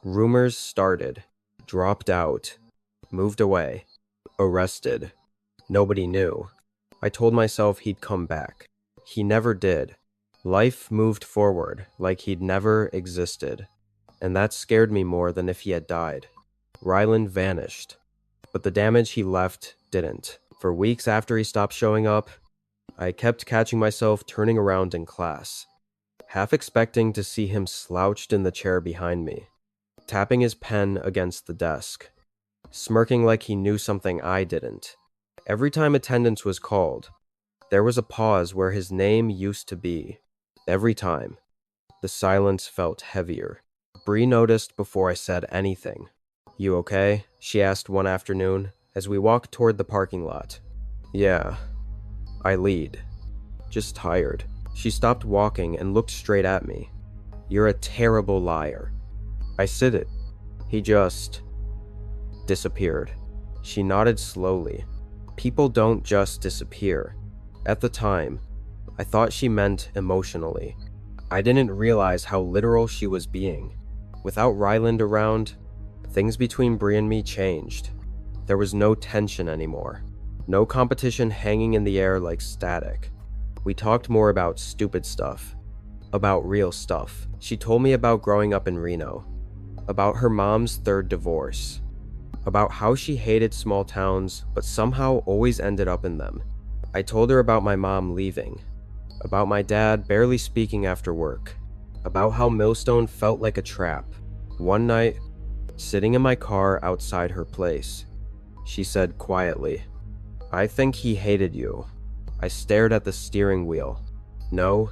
Rumors started, dropped out, moved away. Arrested. Nobody knew. I told myself he'd come back. He never did. Life moved forward like he'd never existed. And that scared me more than if he had died. Ryland vanished. But the damage he left didn't. For weeks after he stopped showing up, I kept catching myself turning around in class, half expecting to see him slouched in the chair behind me, tapping his pen against the desk, smirking like he knew something I didn't. Every time attendance was called, there was a pause where his name used to be. Every time, the silence felt heavier. Bree noticed before I said anything. "You okay?" she asked one afternoon as we walked toward the parking lot. "Yeah." I lead. "Just tired." She stopped walking and looked straight at me. "You're a terrible liar." I said it. He just disappeared. She nodded slowly. People don't just disappear. At the time, I thought she meant emotionally. I didn't realize how literal she was being. Without Ryland around, things between Bree and me changed. There was no tension anymore. No competition hanging in the air like static. We talked more about stupid stuff. About real stuff. She told me about growing up in Reno. About her mom's third divorce. About how she hated small towns, but somehow always ended up in them. I told her about my mom leaving. About my dad barely speaking after work. About how Millstone felt like a trap. One night, sitting in my car outside her place, she said quietly, "I think he hated you." I stared at the steering wheel. "No,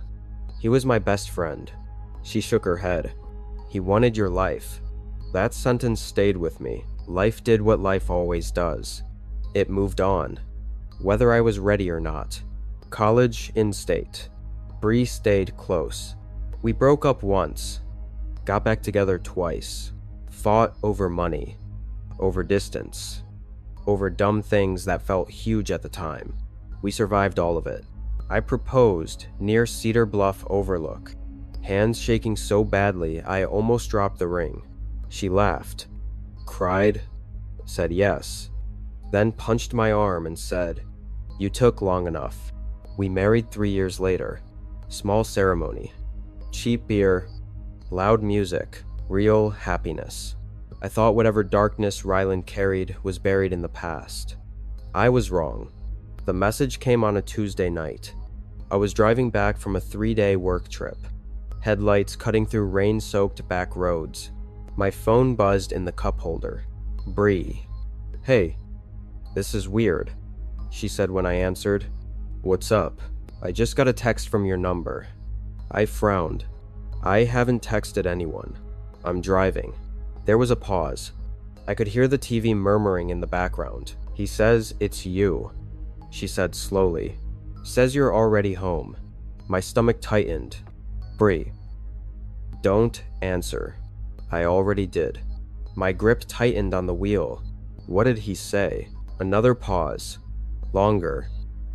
he was my best friend." She shook her head. "He wanted your life." That sentence stayed with me. Life did what life always does. It moved on, whether I was ready or not. College, in-state. Bree stayed close. We broke up once, got back together twice, fought over money, over distance, over dumb things that felt huge at the time. We survived all of it. I proposed near Cedar Bluff Overlook, hands shaking so badly I almost dropped the ring. She laughed, cried, said yes, then punched my arm and said, "You took long enough." We married 3 years later. Small ceremony. Cheap beer, loud music, real happiness. I thought whatever darkness Ryland carried was buried in the past. I was wrong. The message came on a Tuesday night. I was driving back from a 3-day work trip. Headlights cutting through rain-soaked back roads. My phone buzzed in the cup holder. Bree. "Hey, this is weird," she said when I answered. "What's up?" "I just got a text from your number." I frowned. I haven't texted anyone. I'm driving. There was a pause. I could hear the TV murmuring in the background. "He says it's you," she said slowly. "Says you're already home." My stomach tightened. "Bree." "Don't answer." I already did. My grip tightened on the wheel. What did he say? Another pause. Longer.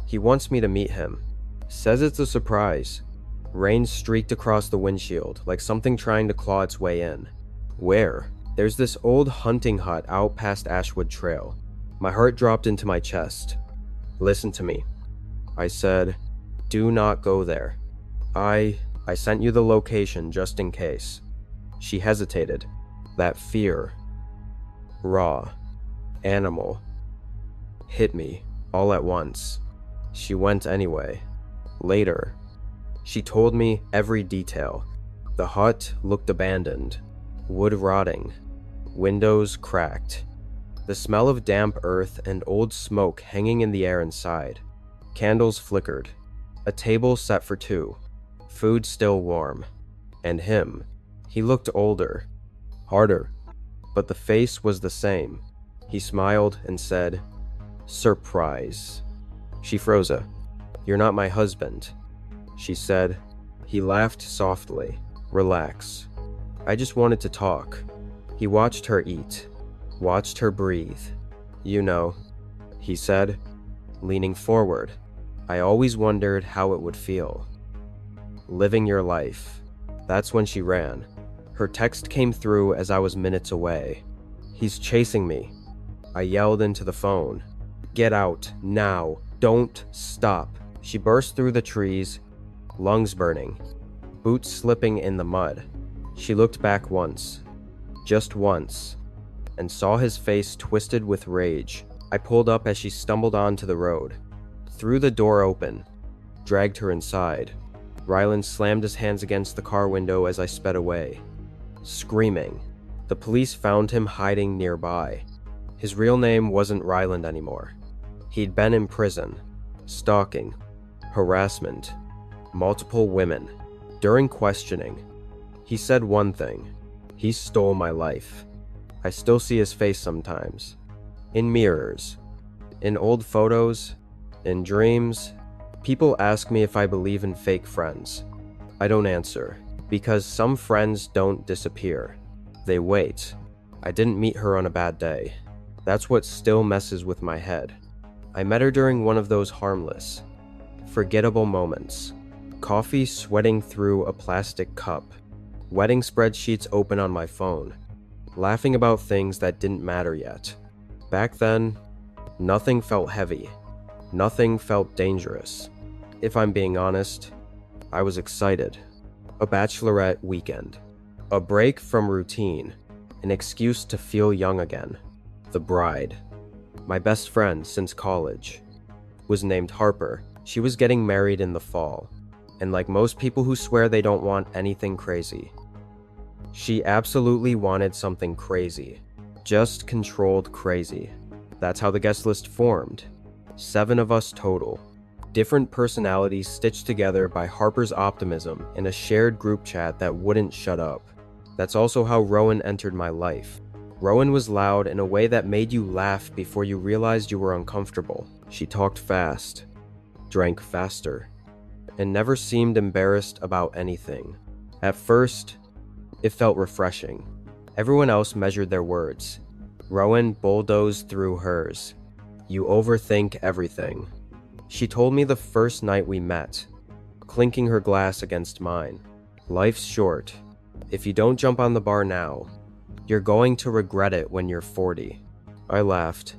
"He wants me to meet him. Says it's a surprise." Rain streaked across the windshield, like something trying to claw its way in. "Where?" "There's this old hunting hut out past Ashwood Trail." My heart dropped into my chest. "Listen to me." I said, "Do not go there." I sent you the location just in case." She hesitated. That fear, raw, animal, hit me all at once. She went anyway. Later, she told me every detail. The hut looked abandoned, wood rotting, windows cracked, the smell of damp earth and old smoke hanging in the air inside. Candles flickered, a table set for two, food still warm, and him. He looked older, harder, but the face was the same. He smiled and said, "Surprise." She froze. "You're not my husband," she said. He laughed softly. "Relax. I just wanted to talk." He watched her eat, watched her breathe. "You know," he said, leaning forward. "I always wondered how it would feel. Living your life." That's when she ran. Her text came through as I was minutes away. "He's chasing me." I yelled into the phone. Get out, now. Don't stop. She burst through the trees, lungs burning, boots slipping in the mud. She looked back once, just once, and saw his face twisted with rage. I pulled up as she stumbled onto the road, threw the door open, dragged her inside. Ryland slammed his hands against the car window as I sped away, screaming. The police found him hiding nearby. His real name wasn't Ryland anymore. He'd been in prison, stalking, harassment, multiple women. During questioning, he said one thing: he stole my life. I still see his face sometimes. In mirrors, in old photos, in dreams. People ask me if I believe in fake friends. I don't answer, because some friends don't disappear. They wait. I didn't meet her on a bad day. That's what still messes with my head. I met her during one of those harmless, forgettable moments. Coffee sweating through a plastic cup. Wedding spreadsheets open on my phone. Laughing about things that didn't matter yet. Back then, nothing felt heavy. Nothing felt dangerous. If I'm being honest, I was excited. A bachelorette weekend. A break from routine. An excuse to feel young again. The bride. My best friend since college. Was named Harper. She was getting married in the fall. And like most people who swear they don't want anything crazy, she absolutely wanted something crazy. Just controlled crazy. That's how the guest list formed. 7 of us total. Different personalities stitched together by Harper's optimism in a shared group chat that wouldn't shut up. That's also how Rowan entered my life. Rowan was loud in a way that made you laugh before you realized you were uncomfortable. She talked fast, drank faster, and never seemed embarrassed about anything. At first, it felt refreshing. Everyone else measured their words. Rowan bulldozed through hers. You overthink everything. She told me the first night we met, clinking her glass against mine. Life's short. If you don't jump on the bar now, you're going to regret it when you're 40. I laughed,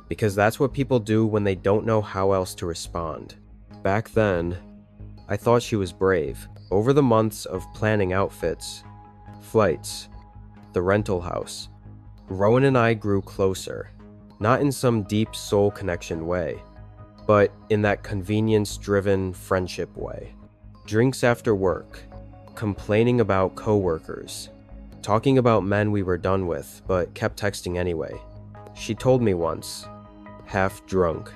because that's what people do when they don't know how else to respond. Back then, I thought she was brave. Over the months of planning outfits, flights, the rental house, Rowan and I grew closer. Not in some deep soul connection way, but in that convenience-driven friendship way. Drinks after work, complaining about coworkers, talking about men we were done with but kept texting anyway. She told me once, half drunk,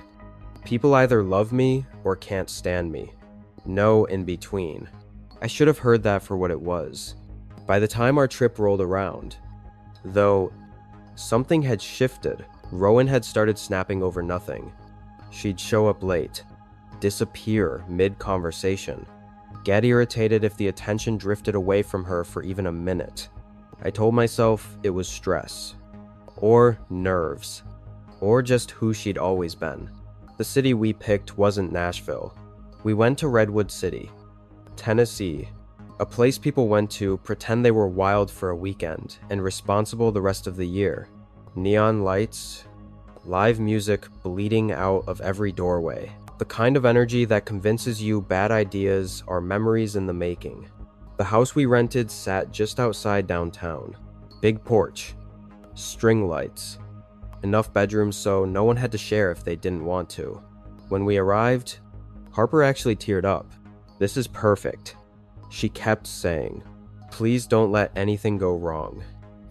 people either love me or can't stand me. No in between. I should have heard that for what it was. By the time our trip rolled around, though, something had shifted. Rowan had started snapping over nothing. She'd show up late, disappear mid-conversation, get irritated if the attention drifted away from her for even a minute. I told myself it was stress, or nerves, or just who she'd always been. The city we picked wasn't Nashville. We went to Redwood City, Tennessee, a place people went to pretend they were wild for a weekend and responsible the rest of the year. Neon lights, live music bleeding out of every doorway. The kind of energy that convinces you bad ideas are memories in the making. The house we rented sat just outside downtown. Big porch, string lights, enough bedrooms so no one had to share if they didn't want to. When we arrived, Harper actually teared up. This is perfect, she kept saying. Please don't let anything go wrong.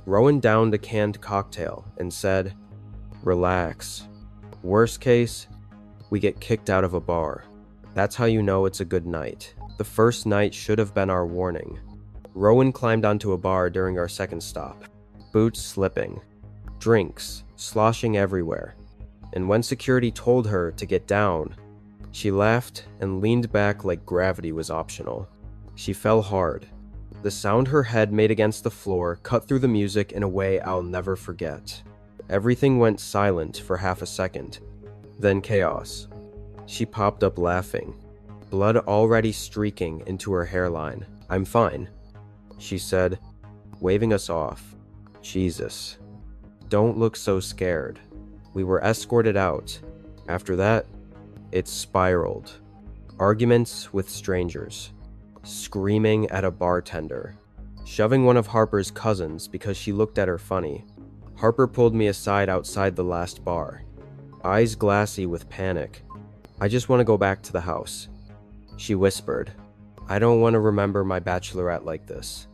Rowan downed a canned cocktail and said, relax. Worst case, we get kicked out of a bar. That's how you know it's a good night. The first night should have been our warning. Rowan climbed onto a bar during our second stop. Boots slipping. Drinks sloshing everywhere. And when security told her to get down, she laughed and leaned back like gravity was optional. She fell hard. The sound her head made against the floor cut through the music in a way I'll never forget. Everything went silent for half a second. Then chaos. She popped up laughing, blood already streaking into her hairline. I'm fine, she said, waving us off. Jesus. Don't look so scared. We were escorted out, After that, it spiraled. Arguments with strangers, screaming at a bartender, shoving one of Harper's cousins because she looked at her funny. Harper pulled me aside outside the last bar, eyes glassy with panic. "I just want to go back to the house," she whispered. "I don't want to remember my bachelorette like this."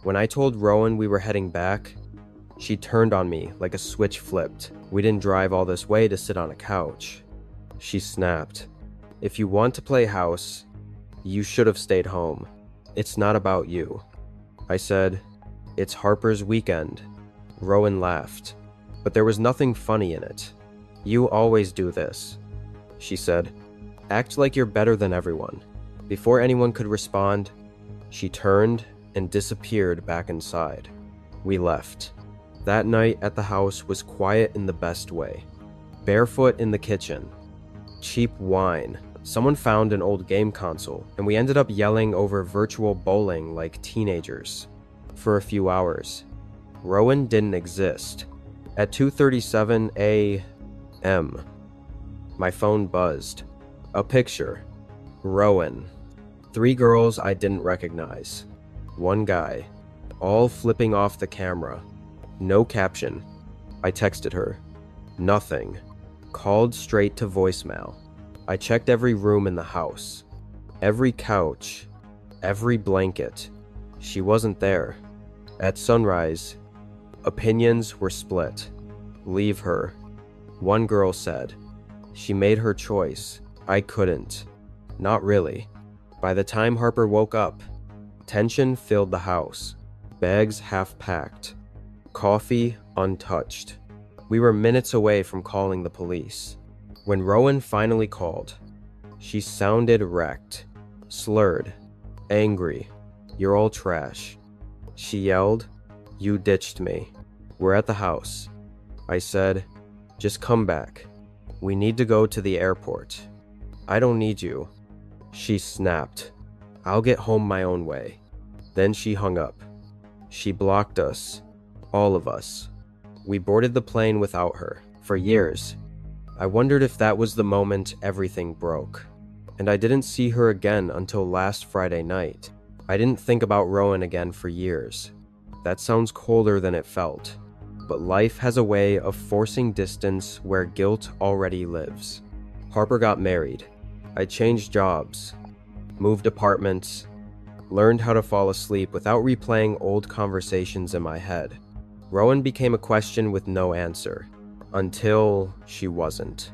When I told Rowan we were heading back, she turned on me like a switch flipped. "We didn't drive all this way to sit on a couch." She snapped. "If you want to play house, you should have stayed home. It's not about you." I said, "It's Harper's weekend." Rowan laughed, but there was nothing funny in it. "You always do this," she said. "Act like you're better than everyone." Before anyone could respond, she turned and disappeared back inside. We left. That night at the house was quiet in the best way. Barefoot in the kitchen. Cheap wine. Someone found an old game console, and we ended up yelling over virtual bowling like teenagers. For a few hours. Rowan didn't exist. At 2:37 a.m., my phone buzzed. A picture. Rowan. 3 girls I didn't recognize. 1 guy. All flipping off the camera. No caption. I texted her. Nothing. Called straight to voicemail. I checked every room in the house. Every couch. Every blanket. She wasn't there. At sunrise, opinions were split. Leave her. One girl said. She made her choice. I couldn't. Not really. By the time Harper woke up, tension filled the house. Bags half packed. Coffee untouched. We were minutes away from calling the police. When Rowan finally called, she sounded wrecked, slurred, angry. "You're all trash." She yelled, "You ditched me. We're at the house." I said, "Just come back. We need to go to the airport." "I don't need you." She snapped, "I'll get home my own way." Then she hung up. She blocked us, all of us. We boarded the plane without her, for years. I wondered if that was the moment everything broke. And I didn't see her again until last Friday night. I didn't think about Rowan again for years. That sounds colder than it felt. But life has a way of forcing distance where guilt already lives. Harper got married. I changed jobs, moved apartments, learned how to fall asleep without replaying old conversations in my head. Rowan became a question with no answer, until she wasn't.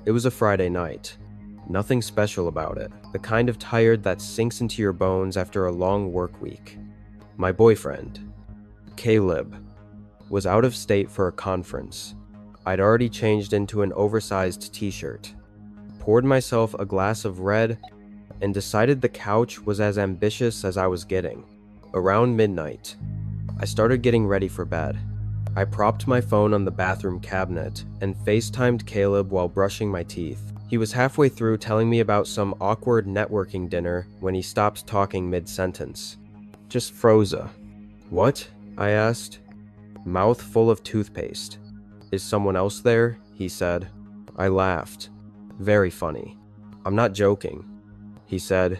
It was a Friday night. Nothing special about it, the kind of tired that sinks into your bones after a long work week. My boyfriend, Caleb, was out of state for a conference. I'd already changed into an oversized t-shirt, poured myself a glass of red, and decided the couch was as ambitious as I was getting. Around midnight, I started getting ready for bed. I propped my phone on the bathroom cabinet and FaceTimed Caleb while brushing my teeth. He was halfway through telling me about some awkward networking dinner when he stopped talking mid-sentence. Just froze. "What?" I asked, mouth full of toothpaste. "Is someone else there?" he said. I laughed. "Very funny. I'm not joking," he said.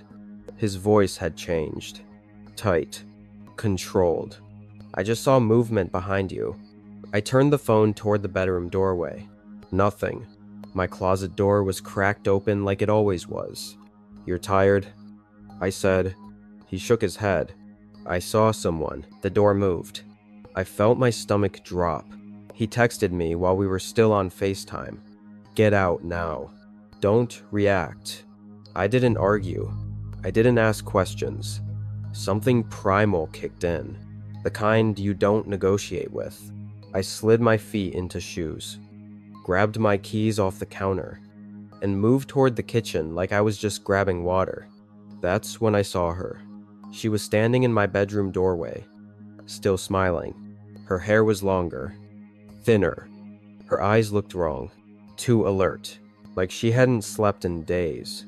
His voice had changed. Tight. Controlled. "I just saw movement behind you." I turned the phone toward the bedroom doorway. Nothing. My closet door was cracked open like it always was. "You're tired?" I said. He shook his head. "I saw someone. The door moved." I felt my stomach drop. He texted me while we were still on FaceTime. "Get out now. Don't react." I didn't argue. I didn't ask questions. Something primal kicked in. The kind you don't negotiate with. I slid my feet into shoes, grabbed my keys off the counter, and moved toward the kitchen like I was just grabbing water. That's when I saw her. She was standing in my bedroom doorway, still smiling. Her hair was longer, thinner. Her eyes looked wrong, too alert, like she hadn't slept in days,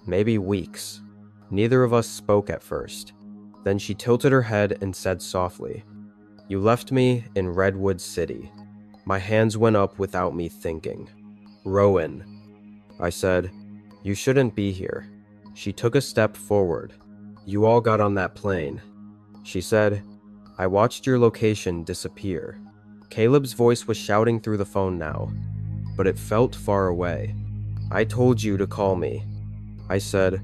maybe weeks. Neither of us spoke at first. Then she tilted her head and said softly, "You left me in Redwood City." My hands went up without me thinking. "Rowan." I said, "You shouldn't be here." She took a step forward. "You all got on that plane." She said, "I watched your location disappear." Caleb's voice was shouting through the phone now, but it felt far away. "I told you to call me." I said,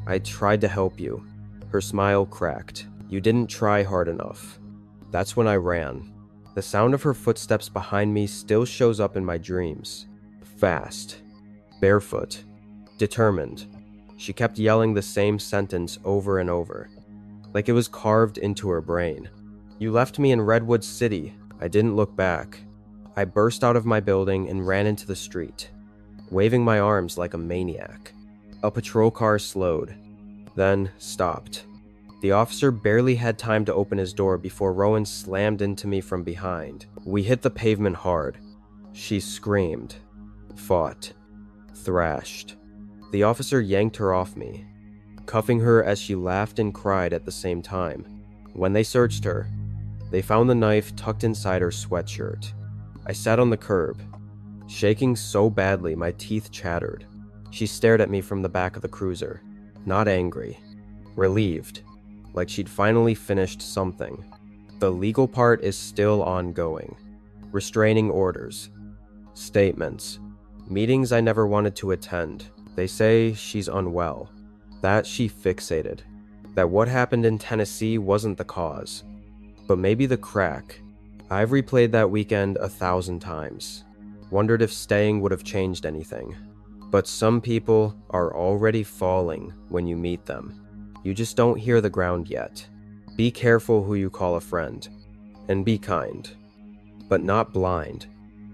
"I tried to help you." Her smile cracked. "You didn't try hard enough." That's when I ran. The sound of her footsteps behind me still shows up in my dreams. Fast, barefoot, determined. She kept yelling the same sentence over and over, like it was carved into her brain. "You left me in Redwood City." I didn't look back. I burst out of my building and ran into the street, waving my arms like a maniac. A patrol car slowed, then stopped. The officer barely had time to open his door before Rowan slammed into me from behind. We hit the pavement hard. She screamed, fought, thrashed. The officer yanked her off me, cuffing her as she laughed and cried at the same time. When they searched her, they found the knife tucked inside her sweatshirt. I sat on the curb, shaking so badly my teeth chattered. She stared at me from the back of the cruiser, not angry, relieved, like she'd finally finished something. The legal part is still ongoing. Restraining orders, statements, meetings I never wanted to attend. They say she's unwell, that she fixated, that what happened in Tennessee wasn't the cause, but maybe the crack. I've replayed that weekend 1,000 times, wondered if staying would have changed anything. But some people are already falling when you meet them. You just don't hear the ground yet. Be careful who you call a friend, and be kind, but not blind.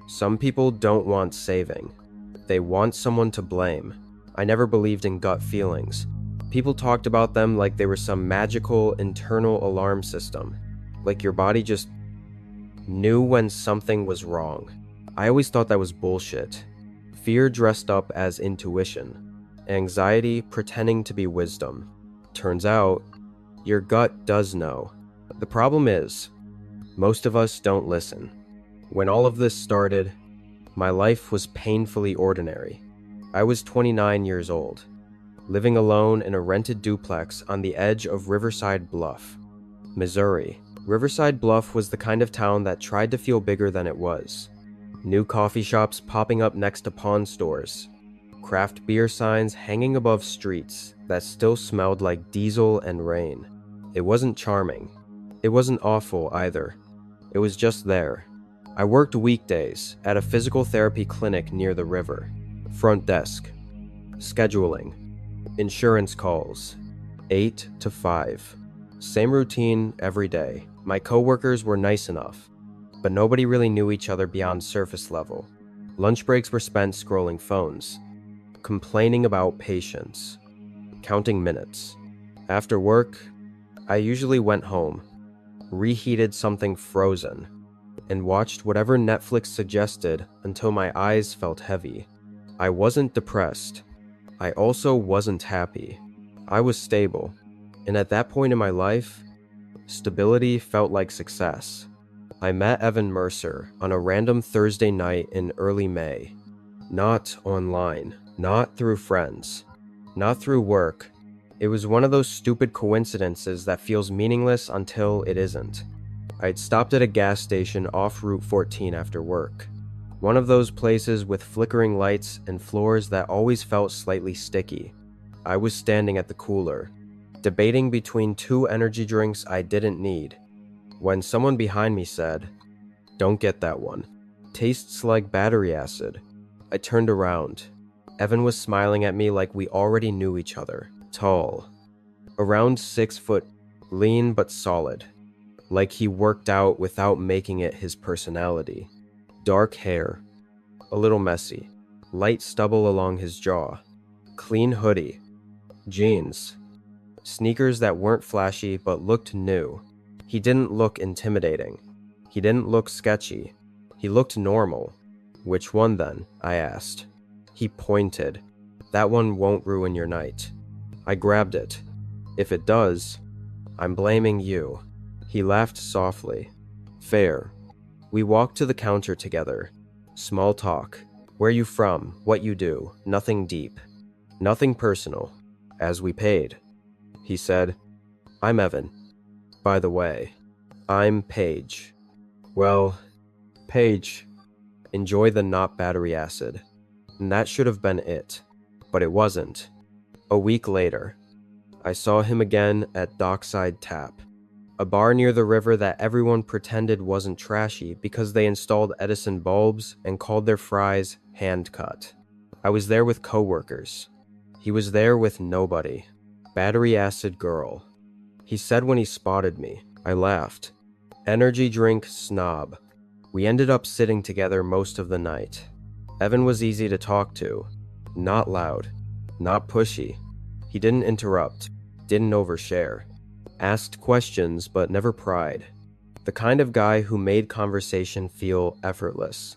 Some people don't want saving. They want someone to blame. I never believed in gut feelings. People talked about them like they were some magical internal alarm system, like your body just knew when something was wrong. I always thought that was bullshit. Fear dressed up as intuition, anxiety pretending to be wisdom. Turns out, your gut does know. The problem is, most of us don't listen. When all of this started, my life was painfully ordinary. I was 29 years old, living alone in a rented duplex on the edge of Riverside Bluff, Missouri. Riverside Bluff was the kind of town that tried to feel bigger than it was. New coffee shops popping up next to pawn stores, craft beer signs hanging above streets that still smelled like diesel and rain. It wasn't charming. It wasn't awful either. It was just there. I worked weekdays at a physical therapy clinic near the river. Front desk, scheduling, insurance calls, 8 to 5. Same routine every day. My coworkers were nice enough, but nobody really knew each other beyond surface level. Lunch breaks were spent scrolling phones, complaining about patients, counting minutes. After work, I usually went home, reheated something frozen, and watched whatever Netflix suggested until my eyes felt heavy. I wasn't depressed. I also wasn't happy. I was stable, and at that point in my life, stability felt like success. I met Evan Mercer on a random Thursday night in early May. Not online, not through friends, not through work. It was one of those stupid coincidences that feels meaningless until it isn't. I'd stopped at a gas station off Route 14 after work. One of those places with flickering lights and floors that always felt slightly sticky. I was standing at the cooler, debating between 2 energy drinks I didn't need, when someone behind me said, "Don't get that one. Tastes like battery acid." I turned around. Evan was smiling at me like we already knew each other. Tall, around 6 foot, lean but solid, like he worked out without making it his personality. Dark hair, a little messy, light stubble along his jaw, clean hoodie, jeans, sneakers that weren't flashy but looked new. He didn't look intimidating. He didn't look sketchy. He looked normal. "Which one then?" I asked. He pointed. "That one won't ruin your night." I grabbed it. "If it does, I'm blaming you." He laughed softly. "Fair." We walked to the counter together. Small talk, Where you from? What you do? Nothing deep. Nothing personal. As we paid. He said, I'm Evan. By the way, I'm Paige. Well, Paige, enjoy the not battery acid. And that should have been it. But it wasn't. A week later, I saw him again at Dockside Tap, a bar near the river that everyone pretended wasn't trashy because they installed Edison bulbs and called their fries hand-cut. I was there with coworkers. He was there with nobody. Battery acid girl. He said when he spotted me. I laughed. Energy drink snob. We ended up sitting together most of the night. Evan was easy to talk to. Not loud. Not pushy. He didn't interrupt. Didn't overshare. Asked questions but never pried. The kind of guy who made conversation feel effortless.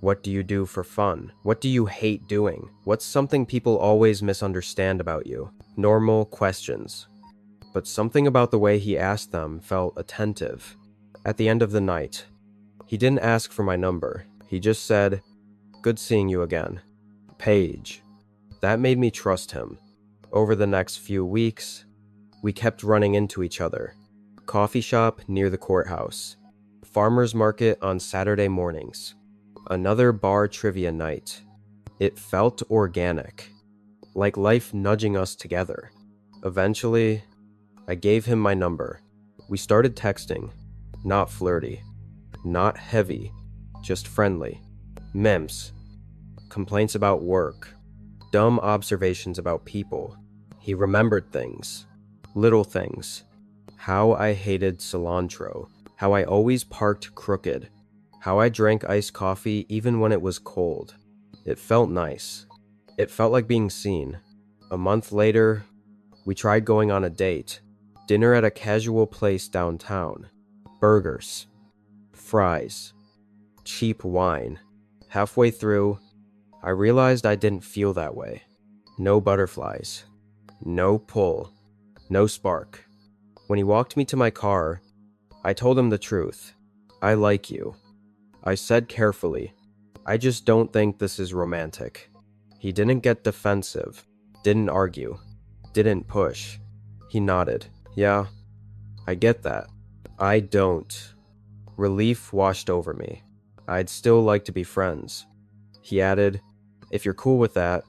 What do you do for fun? What do you hate doing? What's something people always misunderstand about you? Normal questions. But something about the way he asked them felt attentive. At the end of the night, he didn't ask for my number. He just said, "Good seeing you again. Paige." That made me trust him. Over the next few weeks, we kept running into each other. Coffee shop near the courthouse. Farmer's market on Saturday mornings. Another bar trivia night. It felt organic, like life nudging us together. Eventually, I gave him my number. We started texting. Not flirty. Not heavy. Just friendly. Memes. Complaints about work. Dumb observations about people. He remembered things. Little things. How I hated cilantro. How I always parked crooked. How I drank iced coffee even when it was cold. It felt nice. It felt like being seen. A month later, we tried going on a date. Dinner at a casual place downtown. Burgers. Fries. Cheap wine. Halfway through, I realized I didn't feel that way. No butterflies. No pull. No spark. When he walked me to my car, I told him the truth. I like you. I said carefully, I just don't think this is romantic. He didn't get defensive. Didn't argue. Didn't push. He nodded. Yeah, I get that. I don't. Relief washed over me. I'd still like to be friends. He added, if you're cool with that,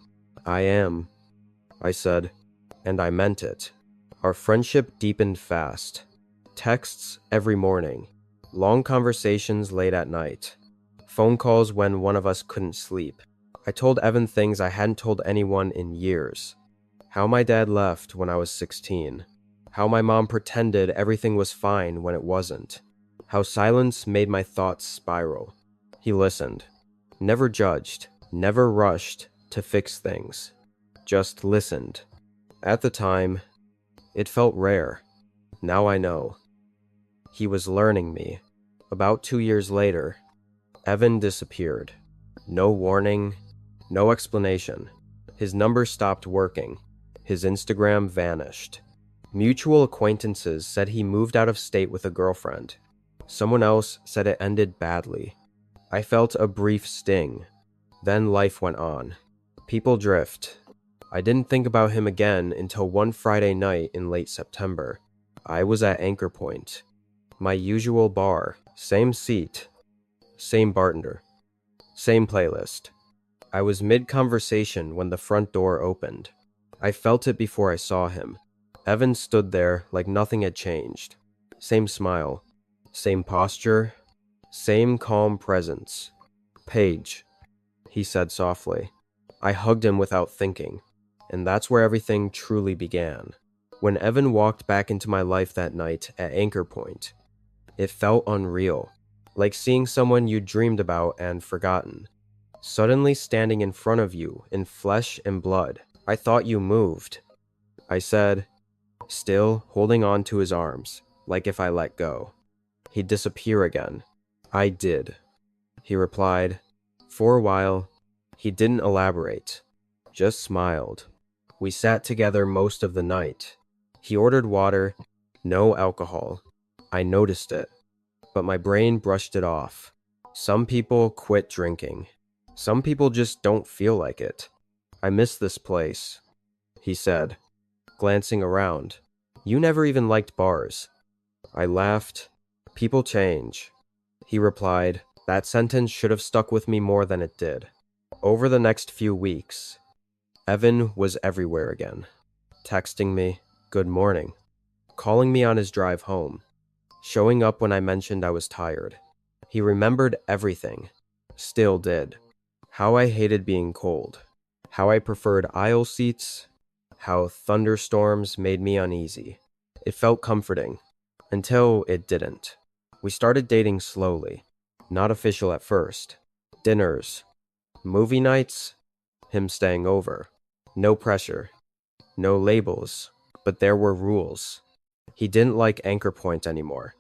I am. I said, and I meant it. Our friendship deepened fast. Texts every morning. Long conversations late at night. Phone calls when one of us couldn't sleep. I told Evan things I hadn't told anyone in years. How my dad left when I was 16. How my mom pretended everything was fine when it wasn't. How silence made my thoughts spiral. He listened. Never judged. Never rushed to fix things. Just listened. At the time, it felt rare. Now I know. He was learning me. About 2 years later, Evan disappeared. No warning, no explanation. His number stopped working. His Instagram vanished. Mutual acquaintances said he moved out of state with a girlfriend. Someone else said it ended badly. I felt a brief sting. Then life went on. People drift. I didn't think about him again until one Friday night in late September. I was at Anchor Point. My usual bar. Same seat. Same bartender. Same playlist. I was mid-conversation when the front door opened. I felt it before I saw him. Evan stood there like nothing had changed. Same smile. Same posture. Same calm presence. Paige, he said softly. I hugged him without thinking. And that's where everything truly began. When Evan walked back into my life that night at Anchor Point, it felt unreal. Like seeing someone you dreamed about and forgotten. Suddenly standing in front of you in flesh and blood. I thought you moved. I said, still holding on to his arms, like if I let go. He'd disappear again. I did. He replied. For a while, he didn't elaborate. Just smiled. We sat together most of the night. He ordered water, no alcohol. I noticed it, but my brain brushed it off. Some people quit drinking. Some people just don't feel like it. I miss this place, he said, glancing around. You never even liked bars. I laughed. People change. He replied, that sentence should have stuck with me more than it did. Over the next few weeks, Evan was everywhere again, texting me, good morning, calling me on his drive home, showing up when I mentioned I was tired. He remembered everything, still did. How I hated being cold, how I preferred aisle seats, how thunderstorms made me uneasy. It felt comforting, until it didn't. We started dating slowly, not official at first. Dinners, movie nights, him staying over. No pressure, no labels, but there were rules. He didn't like Anchor Point anymore.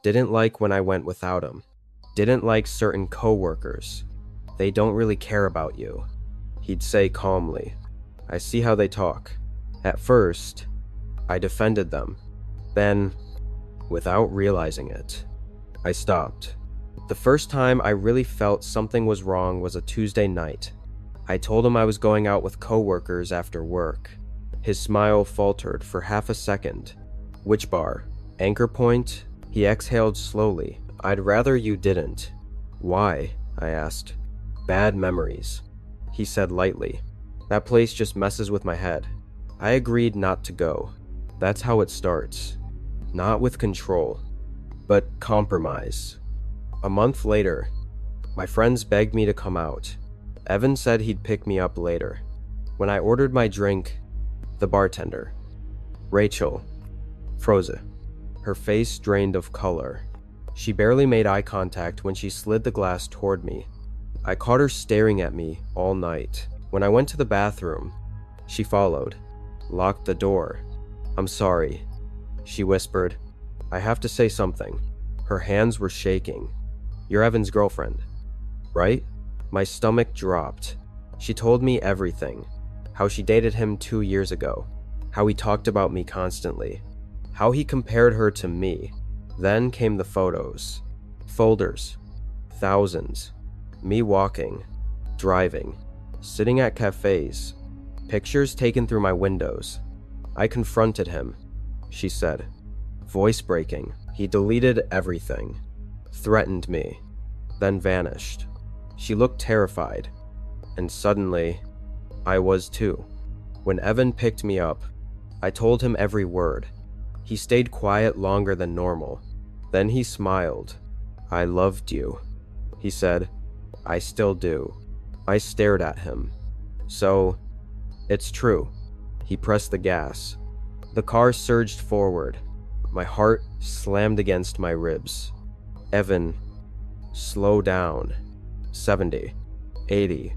Didn't like when I went without him. Didn't like certain coworkers. They don't really care about you, he'd say calmly. I see how they talk. At first, I defended them. Then, without realizing it, I stopped. The first time I really felt something was wrong was a Tuesday night. I told him I was going out with coworkers after work. His smile faltered for half a second. Which bar? Anchor Point? He exhaled slowly. I'd rather you didn't. Why? I asked. Bad memories, he said lightly. That place just messes with my head. I agreed not to go. That's how it starts. Not with control, but compromise. A month later, my friends begged me to come out. Evan said he'd pick me up later. When I ordered my drink, the bartender, Rachel, froze it. Her face drained of color. She barely made eye contact when she slid the glass toward me. I caught her staring at me all night. When I went to the bathroom, she followed, locked the door. I'm sorry, she whispered. I have to say something. Her hands were shaking. You're Evan's girlfriend, right? My stomach dropped. She told me everything. How she dated him 2 years ago. How he talked about me constantly. How he compared her to me. Then came the photos. Folders. Thousands. Me walking. Driving. Sitting at cafes. Pictures taken through my windows. I confronted him, she said. Voice breaking. He deleted everything. Threatened me. Then vanished. She looked terrified. And suddenly, I was too. When Evan picked me up, I told him every word. He stayed quiet longer than normal. Then he smiled. I loved you, he said. I still do. I stared at him. So, it's true. He pressed the gas. The car surged forward. My heart slammed against my ribs. Evan, slow down. 70, 80.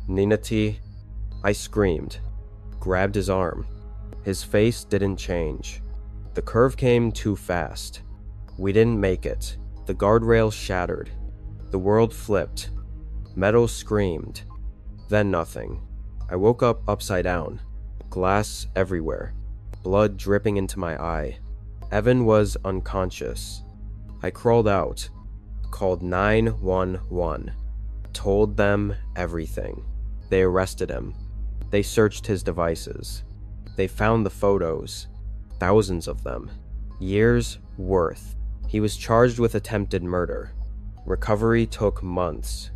Nina T. I screamed, grabbed his arm. His face didn't change. The curve came too fast. We didn't make it. The guardrail shattered. The world flipped. Metal screamed. Then nothing. I woke up upside down. Glass everywhere. Blood dripping into my eye. Evan was unconscious. I crawled out. Called 911. Told them everything. They arrested him. They searched his devices. They found the photos. Thousands of them. Years worth. He was charged with attempted murder. Recovery took months.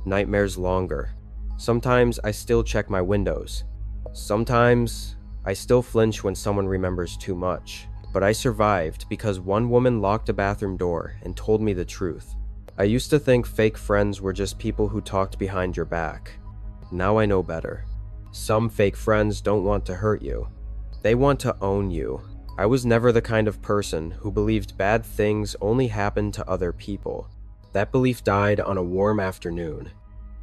Nightmares longer. Sometimes I still check my windows. Sometimes I still flinch when someone remembers too much. But I survived because one woman locked a bathroom door and told me the truth. I used to think fake friends were just people who talked behind your back. Now I know better. Some fake friends don't want to hurt you. They want to own you. I was never the kind of person who believed bad things only happened to other people. That belief died on a warm afternoon,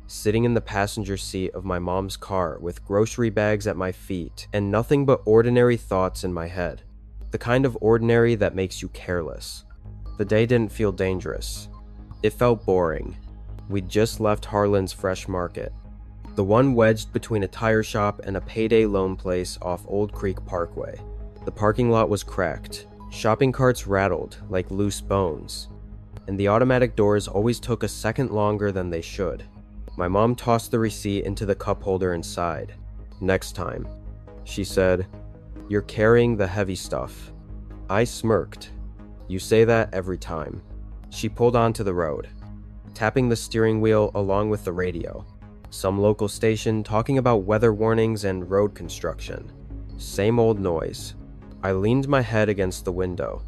sitting in the passenger seat of my mom's car with grocery bags at my feet and nothing but ordinary thoughts in my head. The kind of ordinary that makes you careless. The day didn't feel dangerous. It felt boring. We'd just left Harlan's Fresh Market, the one wedged between a tire shop and a payday loan place off Old Creek Parkway. The parking lot was cracked. Shopping carts rattled like loose bones, and the automatic doors always took a second longer than they should. My mom tossed the receipt into the cup holder inside. "Next time," she said. "You're carrying the heavy stuff." I smirked. "You say that every time." She pulled onto the road, tapping the steering wheel along with the radio. Some local station talking about weather warnings and road construction. Same old noise. I leaned my head against the window,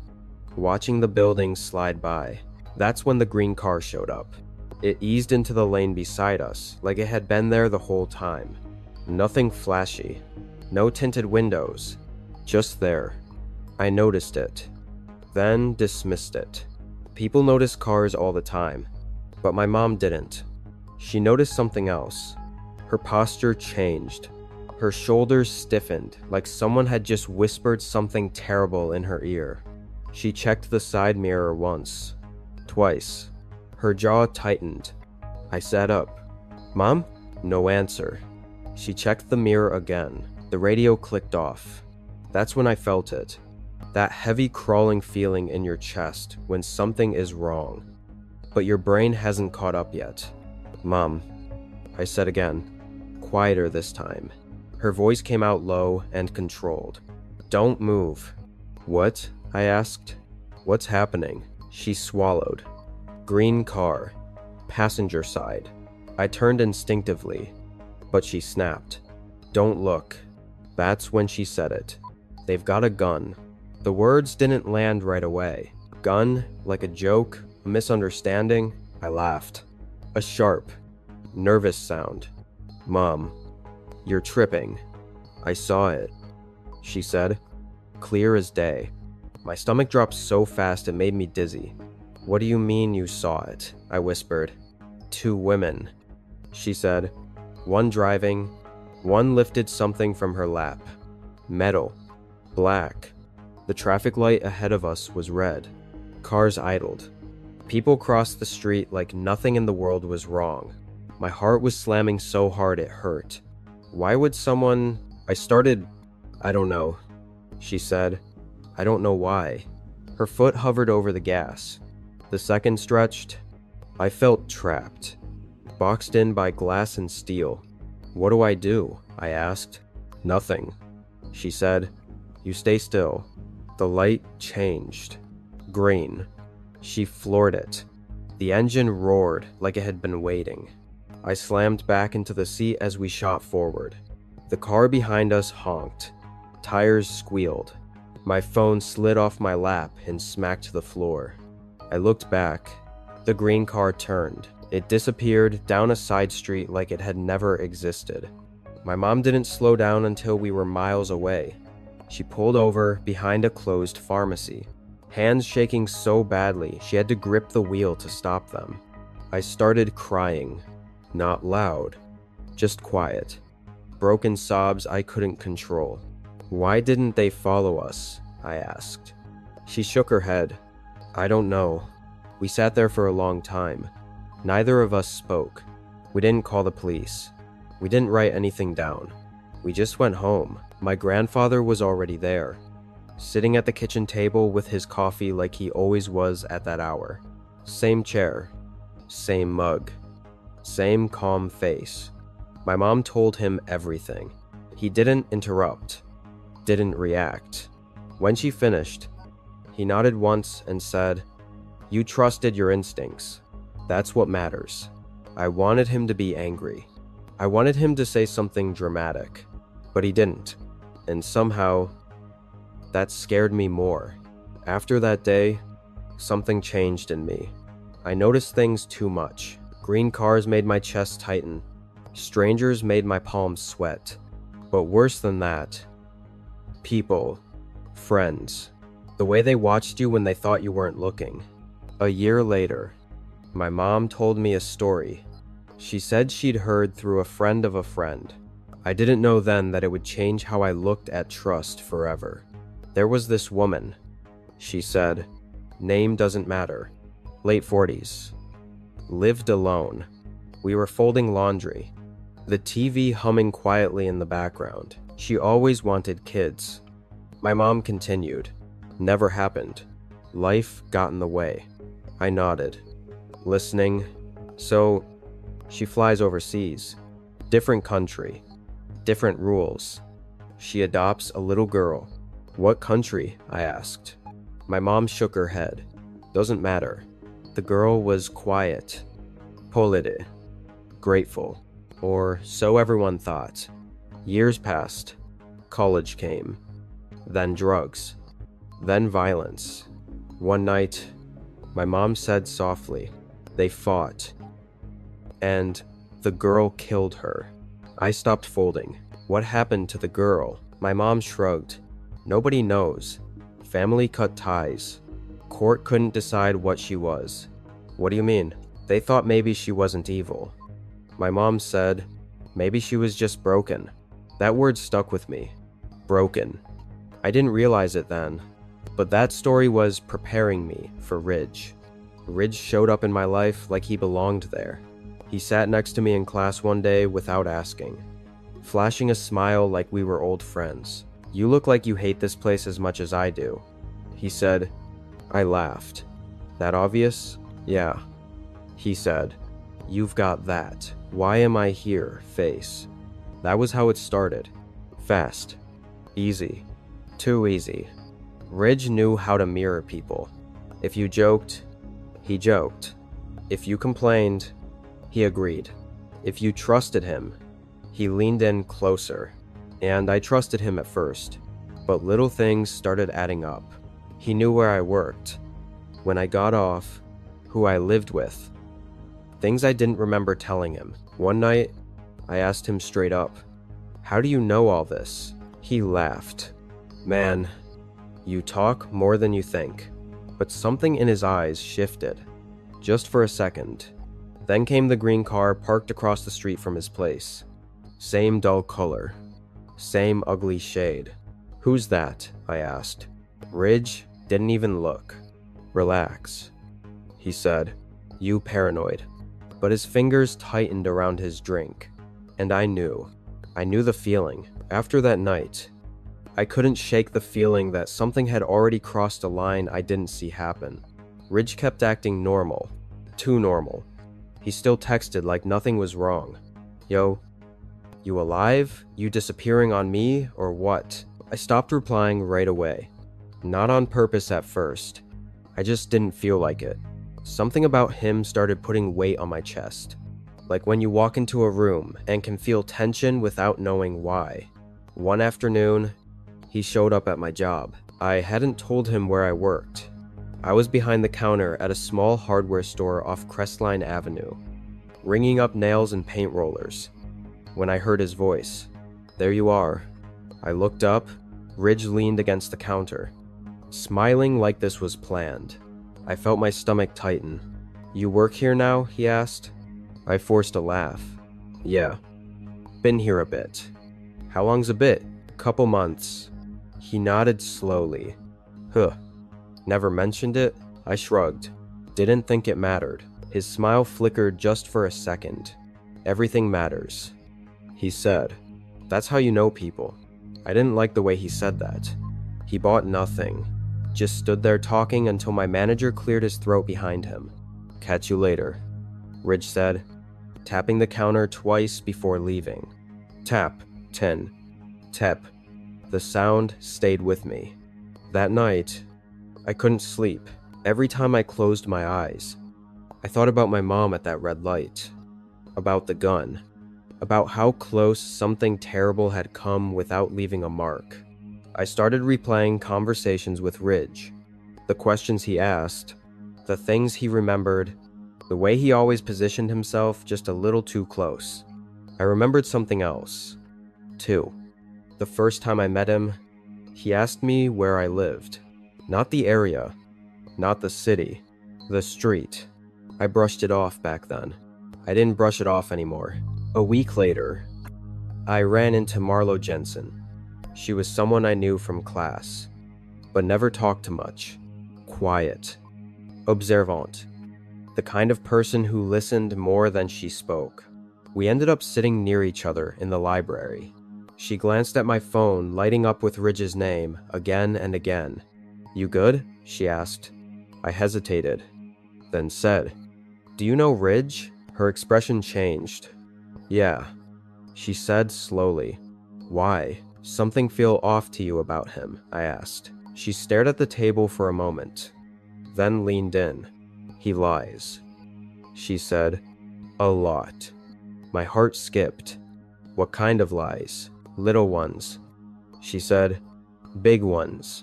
watching the buildings slide by. That's when the green car showed up. It eased into the lane beside us, like it had been there the whole time. Nothing flashy. No tinted windows. Just there. I noticed it, then dismissed it. People notice cars all the time, but my mom didn't. She noticed something else. Her posture changed. Her shoulders stiffened, like someone had just whispered something terrible in her ear. She checked the side mirror once, twice. Her jaw tightened. I sat up. "Mom?" No answer. She checked the mirror again. The radio clicked off. That's when I felt it. That heavy crawling feeling in your chest when something is wrong, but your brain hasn't caught up yet. "Mom," I said again, quieter this time. Her voice came out low and controlled. "Don't move." "What?" I asked. "What's happening?" She swallowed. "Green car. Passenger side." I turned instinctively, but she snapped. "Don't look." That's when she said it. "They've got a gun." The words didn't land right away. Gun, like a joke, a misunderstanding. I laughed. A sharp, nervous sound. "Mom, you're tripping." "I saw it," she said, clear as day. My stomach dropped so fast it made me dizzy. "What do you mean you saw it?" I whispered. "Two women," she said. One driving, one lifted something from her lap. Metal. Black. The traffic light ahead of us was red. Cars idled. People crossed the street like nothing in the world was wrong. My heart was slamming so hard it hurt. Why would someone... I don't know, she said. "I don't know why." Her foot hovered over the gas. The second stretched. I felt trapped, boxed in by glass and steel. "What do I do?" I asked. "Nothing," she said. "You stay still." The light changed. Green. She floored it. The engine roared like it had been waiting. I slammed back into the seat as we shot forward. The car behind us honked. Tires squealed. My phone slid off my lap and smacked the floor. I looked back. The green car turned. It disappeared down a side street like it had never existed. My mom didn't slow down until we were miles away. She pulled over behind a closed pharmacy, hands shaking so badly she had to grip the wheel to stop them. I started crying. Not loud, just quiet. Broken sobs I couldn't control. "Why didn't they follow us?" I asked. She shook her head. "I don't know. We sat there for a long time. Neither of us spoke. We didn't call the police. We didn't write anything down. We just went home. My grandfather was already there, sitting at the kitchen table with his coffee like he always was at that hour. Same chair, same mug, same calm face. My mom told him everything. He didn't interrupt, didn't react. When she finished, he nodded once and said, "You trusted your instincts. That's what matters." I wanted him to be angry. I wanted him to say something dramatic, but he didn't. And somehow, that scared me more. After that day, something changed in me. I noticed things too much. Green cars made my chest tighten. Strangers made my palms sweat. But worse than that, people, friends, the way they watched you when they thought you weren't looking. A year later, my mom told me a story. She said she'd heard through a friend of a friend. I didn't know then that it would change how I looked at trust forever. There was this woman, she said, name doesn't matter, late 40s, lived alone. We were folding laundry, the TV humming quietly in the background. She always wanted kids. My mom continued, never happened. Life got in the way. I nodded, listening. "So, She flies overseas. Different country. Different rules. She adopts a little girl. What country? I asked. My mom shook her head. Doesn't matter. The girl was quiet. Polite. Grateful. Or so everyone thought. Years passed. College came. Then drugs. Then violence. One night, my mom said softly, they fought. And the girl killed her. I stopped folding. What happened to the girl? My mom shrugged. Nobody knows. Family cut ties. Court couldn't decide what she was. What do you mean? They thought maybe she wasn't evil. My mom said, maybe she was just broken. That word stuck with me. Broken. I didn't realize it then, but that story was preparing me for Ridge. Ridge showed up in my life like he belonged there. He sat next to me in class one day without asking, flashing a smile like we were old friends. You look like you hate this place as much as I do, he said. I laughed. That obvious? Yeah. He said, you've got that "why am I here" face. That was how it started. Fast. Easy. Too easy. Ridge knew how to mirror people. If you joked, he joked. If you complained, he agreed. If you trusted him, he leaned in closer. And I trusted him at first, but little things started adding up. He knew where I worked, when I got off, who I lived with. Things I didn't remember telling him. One night, I asked him straight up, how do you know all this? He laughed. Man, you talk more than you think. But something in his eyes shifted, just for a second. Then came the green car parked across the street from his place. Same dull color. Same ugly shade. Who's that? I asked. Ridge didn't even look. Relax, he said. You paranoid. But his fingers tightened around his drink. And I knew the feeling. After that night, I couldn't shake the feeling that something had already crossed a line I didn't see happen. Ridge kept acting normal. Too normal. He still texted like nothing was wrong. Yo, you alive? You disappearing on me, or what? I stopped replying right away. Not on purpose at first. I just didn't feel like it. Something about him started putting weight on my chest. Like when you walk into a room and can feel tension without knowing why. One afternoon, he showed up at my job. I hadn't told him where I worked. I was behind the counter at a small hardware store off Crestline Avenue, ringing up nails and paint rollers. When I heard his voice, there you are. I looked up. Ridge leaned against the counter, smiling like this was planned. I felt my stomach tighten. You work here now? He asked. I forced a laugh. Yeah. Been here a bit. How long's a bit? Couple months. He nodded slowly. Huh. Never mentioned it? I shrugged. Didn't think it mattered. His smile flickered just for a second. Everything matters, he said. That's how you know people. I didn't like the way he said that. He bought nothing. Just stood there talking until my manager cleared his throat behind him. Catch you later, Ridge said, tapping the counter twice before leaving. Tap, 10. Tap. The sound stayed with me. That night, I couldn't sleep. Every time I closed my eyes, I thought about my mom at that red light, about the gun, about how close something terrible had come without leaving a mark. I started replaying conversations with Ridge, the questions he asked, the things he remembered, the way he always positioned himself just a little too close. I remembered something else, too. The first time I met him, he asked me where I lived. Not the area, not the city, the street. I brushed it off back then. I didn't brush it off anymore. A week later, I ran into Marlo Jensen. She was someone I knew from class, but never talked to much. Quiet. Observant. The kind of person who listened more than she spoke. We ended up sitting near each other in the library. She glanced at my phone, lighting up with Ridge's name again and again. You good? She asked. I hesitated, then said, Do you know Ridge? Her expression changed. Yeah, she said slowly. Why? Something feel off to you about him? I asked. She stared at the table for a moment, then leaned in. He lies, she said. A lot. My heart skipped. What kind of lies? Little ones. She said, big ones.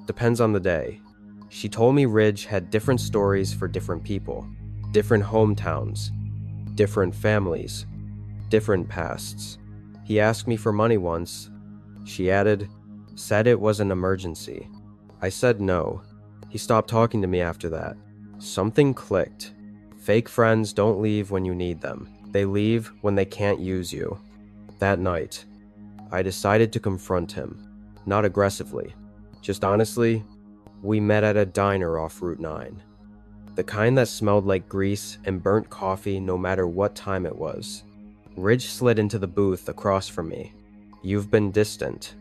Depends on the day. She told me Ridge had different stories for different people, different hometowns, different families, different pasts. He asked me for money once. She added, said it was an emergency. I said no. He stopped talking to me after that. Something clicked. Fake friends don't leave when you need them. They leave when they can't use you. That night, I decided to confront him. Not aggressively. Just honestly, we met at a diner off Route 9. The kind that smelled like grease and burnt coffee no matter what time it was. Ridge slid into the booth across from me. You've been distant,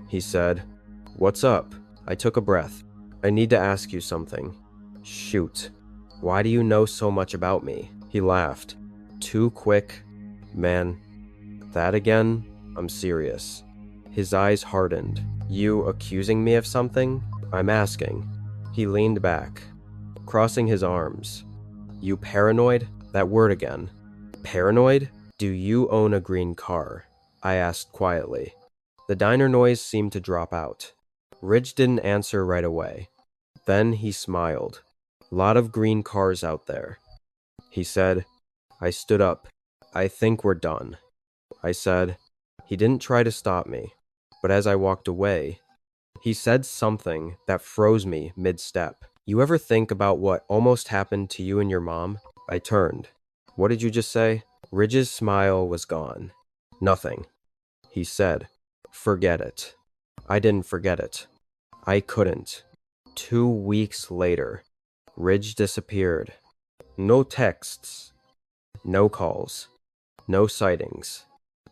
he said. What's up? I took a breath. I need to ask you something. Shoot. Why do you know so much about me? He laughed. Too quick. Man, that again? I'm serious. His eyes hardened. You accusing me of something? I'm asking. He leaned back, crossing his arms. You paranoid? That word again. Paranoid? Do you own a green car? I asked quietly. The diner noise seemed to drop out. Ridge didn't answer right away. Then he smiled. Lot of green cars out there. He said. I stood up. I think we're done. I said. He didn't try to stop me, but as I walked away, he said something that froze me mid-step. You ever think about what almost happened to you and your mom? I turned. What did you just say? Ridge's smile was gone. Nothing. He said, forget it. I didn't forget it. I couldn't. 2 weeks later, Ridge disappeared. No texts. No calls. No sightings.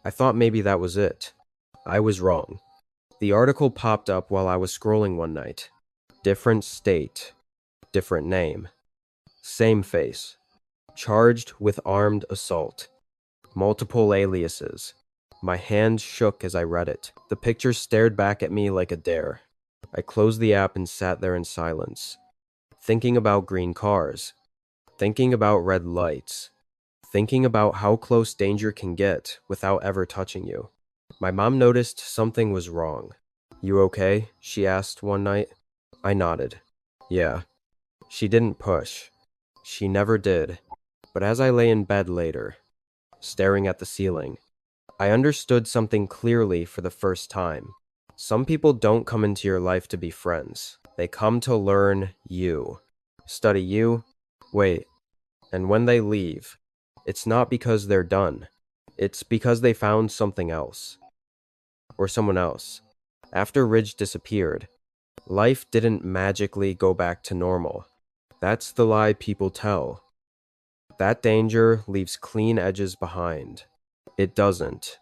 I thought maybe that was it. I was wrong. The article popped up while I was scrolling one night. Different state. Different name. Same face. Charged with armed assault. Multiple aliases. My hand shook as I read it. The picture stared back at me like a dare. I closed the app and sat there in silence, thinking about green cars, thinking about red lights, thinking about how close danger can get without ever touching you. My mom noticed something was wrong. You okay? She asked one night. I nodded. Yeah. She didn't push. She never did. But as I lay in bed later, staring at the ceiling, I understood something clearly for the first time. Some people don't come into your life to be friends. They come to learn you, study you. Wait, and when they leave, it's not because they're done. It's because they found something else. Or someone else. After Ridge disappeared, life didn't magically go back to normal. That's the lie people tell. That danger leaves clean edges behind. It doesn't.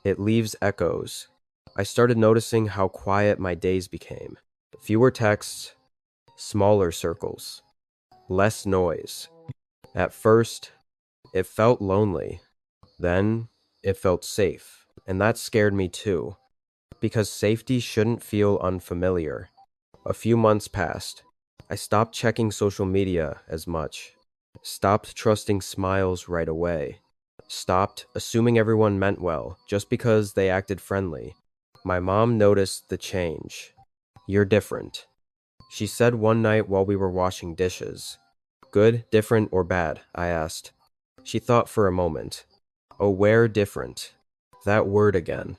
It leaves echoes. I started noticing how quiet my days became. Fewer texts, smaller circles, less noise. At first, it felt lonely. Then, it felt safe. And that scared me too, because safety shouldn't feel unfamiliar. A few months passed. I stopped checking social media as much. Stopped trusting smiles right away. Stopped assuming everyone meant well just because they acted friendly. My mom noticed the change. You're different, she said one night while we were washing dishes. Good, different, or bad? I asked. She thought for a moment. Aware different. That word again.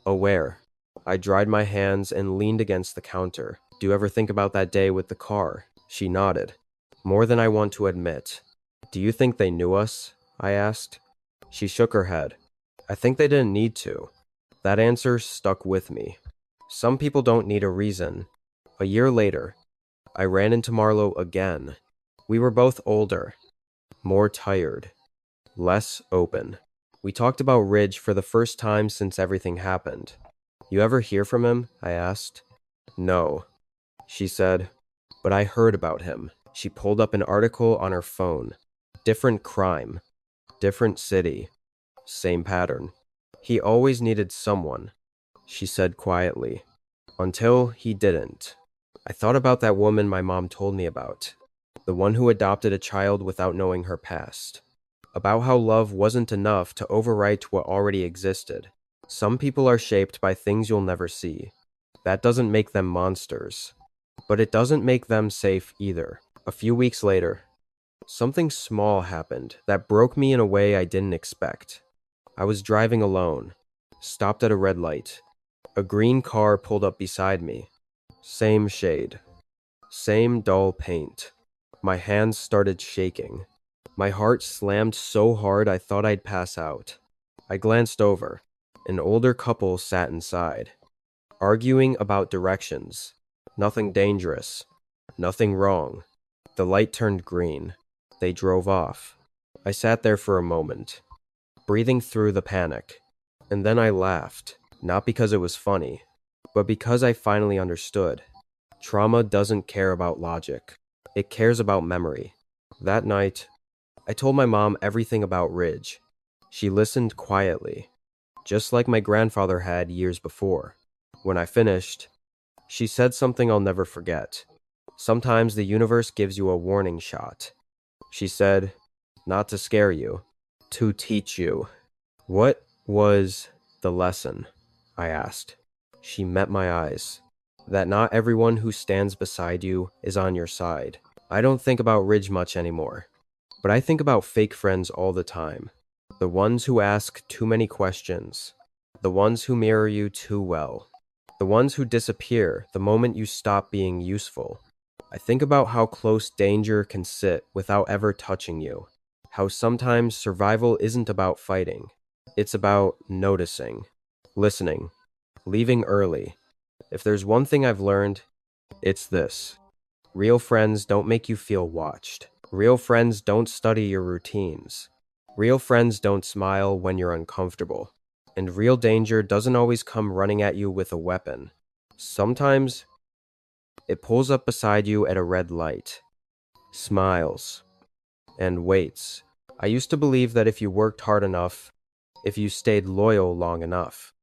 Aware. I dried my hands and leaned against the counter. Do you ever think about that day with the car? She nodded. More than I want to admit. Do you think they knew us? I asked. She shook her head. I think they didn't need to. That answer stuck with me. Some people don't need a reason. A year later, I ran into Marlo again. We were both older, more tired, less open. We talked about Ridge for the first time since everything happened. You ever hear from him? I asked. No, she said, but I heard about him. She pulled up an article on her phone. Different crime. Different city, same pattern. He always needed someone, she said quietly. Until he didn't. I thought about that woman my mom told me about, the one who adopted a child without knowing her past. About how love wasn't enough to overwrite what already existed. Some people are shaped by things you'll never see. That doesn't make them monsters. But it doesn't make them safe either. A few weeks later, something small happened that broke me in a way I didn't expect. I was driving alone, stopped at a red light. A green car pulled up beside me. Same shade. Same dull paint. My hands started shaking. My heart slammed so hard I thought I'd pass out. I glanced over. An older couple sat inside, arguing about directions. Nothing dangerous. Nothing wrong. The light turned green. They drove off. I sat there for a moment, breathing through the panic. And then I laughed, not because it was funny, but because I finally understood. Trauma doesn't care about logic. It cares about memory. That night, I told my mom everything about Ridge. She listened quietly, just like my grandfather had years before. When I finished, she said something I'll never forget. Sometimes the universe gives you a warning shot. She said, not to scare you, to teach you. What was the lesson? I asked. She met my eyes. That not everyone who stands beside you is on your side. I don't think about Ridge much anymore, but I think about fake friends all the time. The ones who ask too many questions. The ones who mirror you too well. The ones who disappear the moment you stop being useful. I think about how close danger can sit without ever touching you. How sometimes survival isn't about fighting. It's about noticing, listening, leaving early. If there's one thing I've learned, it's this. Real friends don't make you feel watched. Real friends don't study your routines. Real friends don't smile when you're uncomfortable. And real danger doesn't always come running at you with a weapon. Sometimes it pulls up beside you at a red light, smiles, and waits. I used to believe that if you worked hard enough, if you stayed loyal long enough,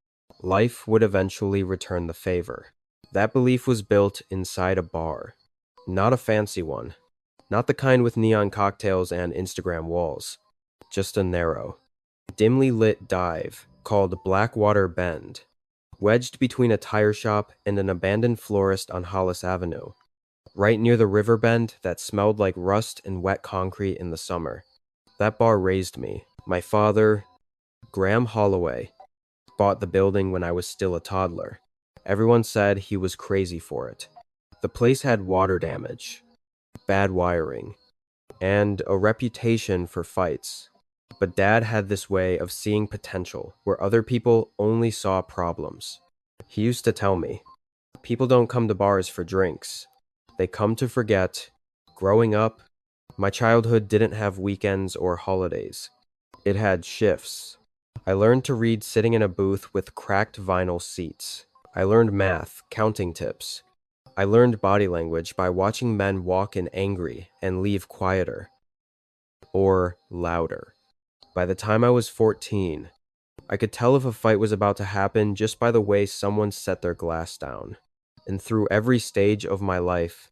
life would eventually return the favor. That belief was built inside a bar. Not a fancy one. Not the kind with neon cocktails and Instagram walls. Just a narrow, dimly lit dive called Blackwater Bend, wedged between a tire shop and an abandoned florist on Hollis Avenue, right near the river bend that smelled like rust and wet concrete in the summer. That bar raised me. My father, Graham Holloway, bought the building when I was still a toddler. Everyone said he was crazy for it. The place had water damage, bad wiring, and a reputation for fights. But Dad had this way of seeing potential where other people only saw problems. He used to tell me, people don't come to bars for drinks. They come to forget. Growing up, my childhood didn't have weekends or holidays. It had shifts. I learned to read sitting in a booth with cracked vinyl seats. I learned math, counting tips. I learned body language by watching men walk in angry and leave quieter or louder. By the time I was 14, I could tell if a fight was about to happen just by the way someone set their glass down. And through every stage of my life,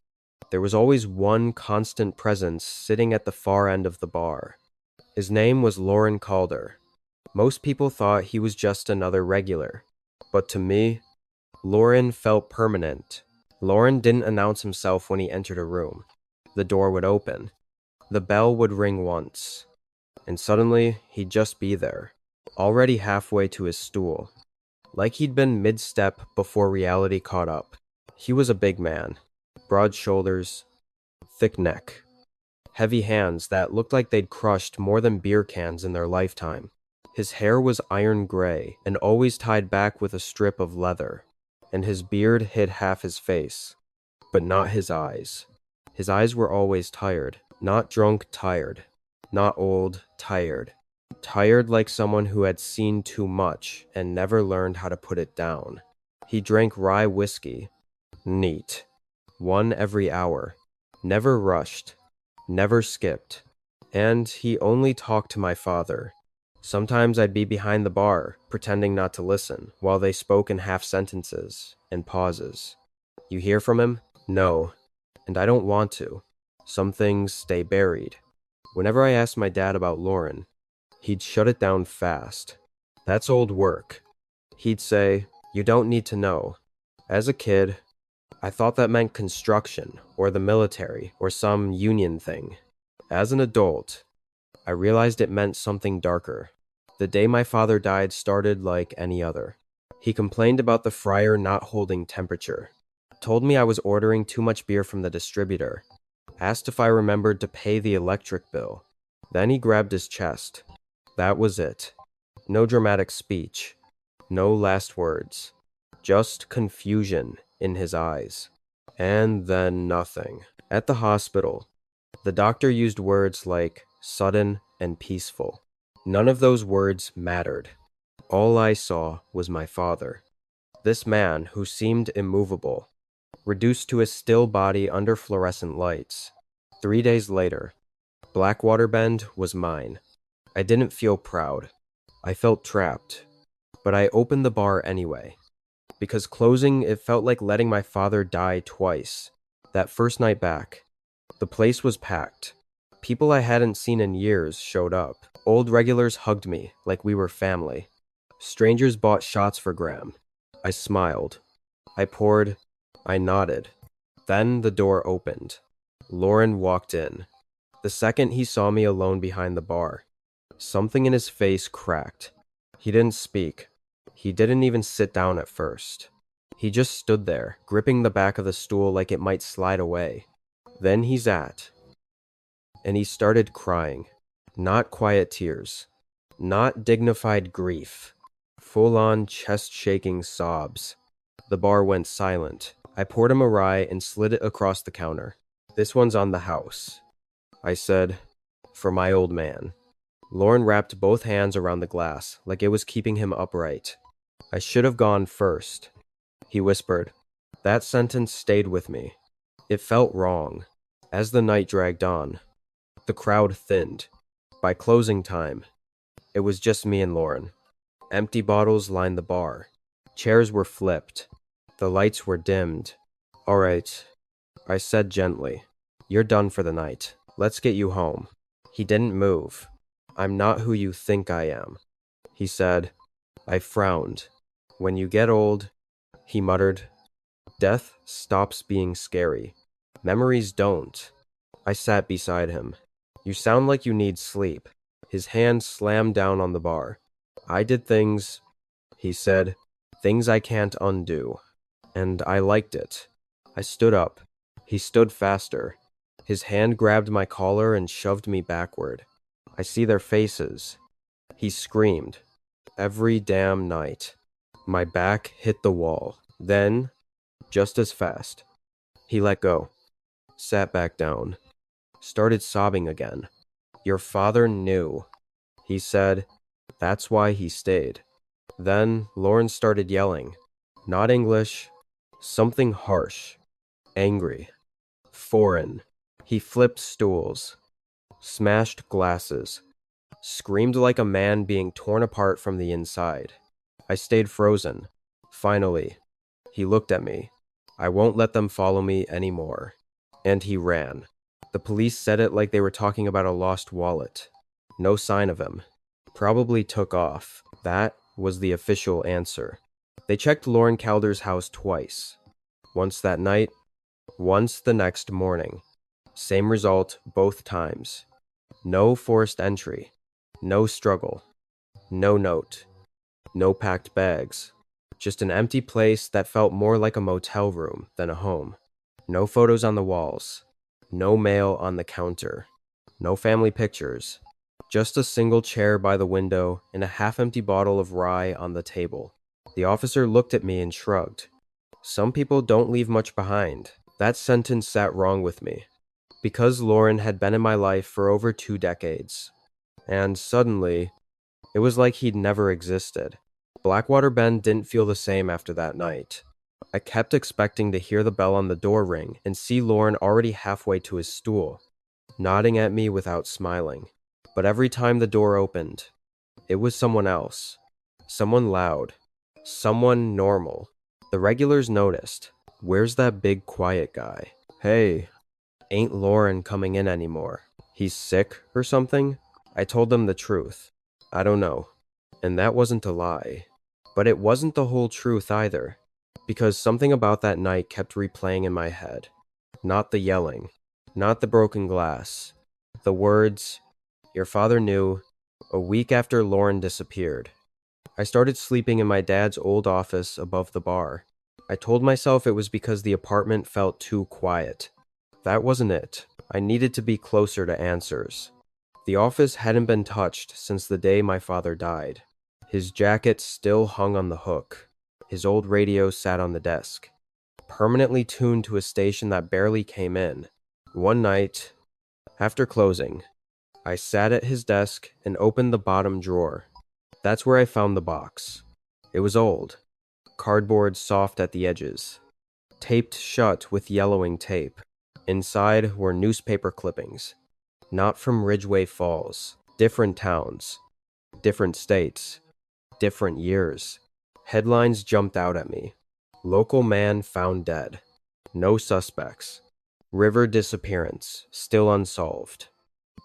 there was always one constant presence sitting at the far end of the bar. His name was Lauren Calder. Most people thought he was just another regular. But to me, Lauren felt permanent. Lauren didn't announce himself when he entered a room. The door would open. The bell would ring once. And suddenly, he'd just be there, already halfway to his stool. Like he'd been mid-step before reality caught up. He was a big man. Broad shoulders, thick neck, heavy hands that looked like they'd crushed more than beer cans in their lifetime. His hair was iron gray and always tied back with a strip of leather, and his beard hid half his face, but not his eyes. His eyes were always tired, not drunk tired, not old tired. Tired like someone who had seen too much and never learned how to put it down. He drank rye whiskey, neat, one every hour, never rushed, never skipped, And he only talked to my father. Sometimes I'd be behind the bar, pretending not to listen, while they spoke in half sentences and pauses. You hear from him? No. And I don't want to. Some things stay buried. Whenever I asked my dad about Lauren, he'd shut it down fast. That's old work. He'd say, you don't need to know. As a kid, I thought that meant construction, or the military, or some union thing. As an adult, I realized it meant something darker. The day my father died started like any other. He complained about the fryer not holding temperature, told me I was ordering too much beer from the distributor, asked if I remembered to pay the electric bill. Then he grabbed his chest. That was it. No dramatic speech. No last words. Just confusion in his eyes. And then nothing. At the hospital, the doctor used words like sudden and peaceful. None of those words mattered. All I saw was my father. This man who seemed immovable, reduced to a still body under fluorescent lights. 3 days later, Blackwater Bend was mine. I didn't feel proud. I felt trapped. But I opened the bar anyway. Because closing, it felt like letting my father die twice. That first night back, the place was packed. People I hadn't seen in years showed up. Old regulars hugged me like we were family. Strangers bought shots for Graham. I smiled. I poured. I nodded. Then the door opened. Lauren walked in. The second he saw me alone behind the bar, something in his face cracked. He didn't speak. He didn't even sit down at first. He just stood there, gripping the back of the stool like it might slide away. Then he sat, and he started crying. Not quiet tears. Not dignified grief. Full-on chest-shaking sobs. The bar went silent. I poured him a rye and slid it across the counter. This one's on the house, I said, for my old man. Lauren wrapped both hands around the glass like it was keeping him upright. I should have gone first, he whispered. That sentence stayed with me. It felt wrong. As the night dragged on, the crowd thinned. By closing time, it was just me and Lauren. Empty bottles lined the bar. Chairs were flipped. The lights were dimmed. All right, I said gently. You're done for the night. Let's get you home. He didn't move. I'm not who you think I am, he said. I frowned. When you get old, he muttered, death stops being scary. Memories don't. I sat beside him. You sound like you need sleep. His hand slammed down on the bar. I did things, he said, things I can't undo. And I liked it. I stood up. He stood faster. His hand grabbed my collar and shoved me backward. I see their faces. He screamed. Every damn night. My back hit the wall. Then, just as fast, he let go. Sat back down. Started sobbing again. Your father knew, he said. That's why he stayed. Then Lauren started yelling. Not English. Something harsh. Angry. Foreign. He flipped stools. Smashed glasses. Screamed like a man being torn apart from the inside. I stayed frozen. Finally, he looked at me. I won't let them follow me anymore. And he ran. The police said it like they were talking about a lost wallet. No sign of him. Probably took off. That was the official answer. They checked Lauren Calder's house twice. Once that night, once the next morning. Same result both times. No forced entry. No struggle. No note. No packed bags. Just an empty place that felt more like a motel room than a home. No photos on the walls. No mail on the counter. No family pictures. Just a single chair by the window and a half-empty bottle of rye on the table. The officer looked at me and shrugged. Some people don't leave much behind. That sentence sat wrong with me. Because Lauren had been in my life for over 2 decades. And suddenly, it was like he'd never existed. Blackwater Bend didn't feel the same after that night. I kept expecting to hear the bell on the door ring and see Lauren already halfway to his stool. nodding at me without smiling. But every time the door opened, it was someone else. Someone loud. Someone normal. The regulars noticed. Where's that big quiet guy? Hey, ain't Lauren coming in anymore? He's sick or something? I told them the truth. I don't know. And that wasn't a lie. But it wasn't the whole truth either, because something about that night kept replaying in my head. Not the yelling, not the broken glass. The words, "Your father knew," a week after Lauren disappeared. I started sleeping in my dad's old office above the bar. I told myself it was because the apartment felt too quiet. That wasn't it. I needed to be closer to answers. The office hadn't been touched since the day my father died. His jacket still hung on the hook. His old radio sat on the desk, permanently tuned to a station that barely came in. One night, after closing, I sat at his desk and opened the bottom drawer. That's where I found the box. It was old, cardboard soft at the edges, taped shut with yellowing tape. Inside were newspaper clippings, not from Ridgeway Falls, different towns, different states, different years. Headlines jumped out at me. Local man found dead. No suspects. River disappearance, still unsolved.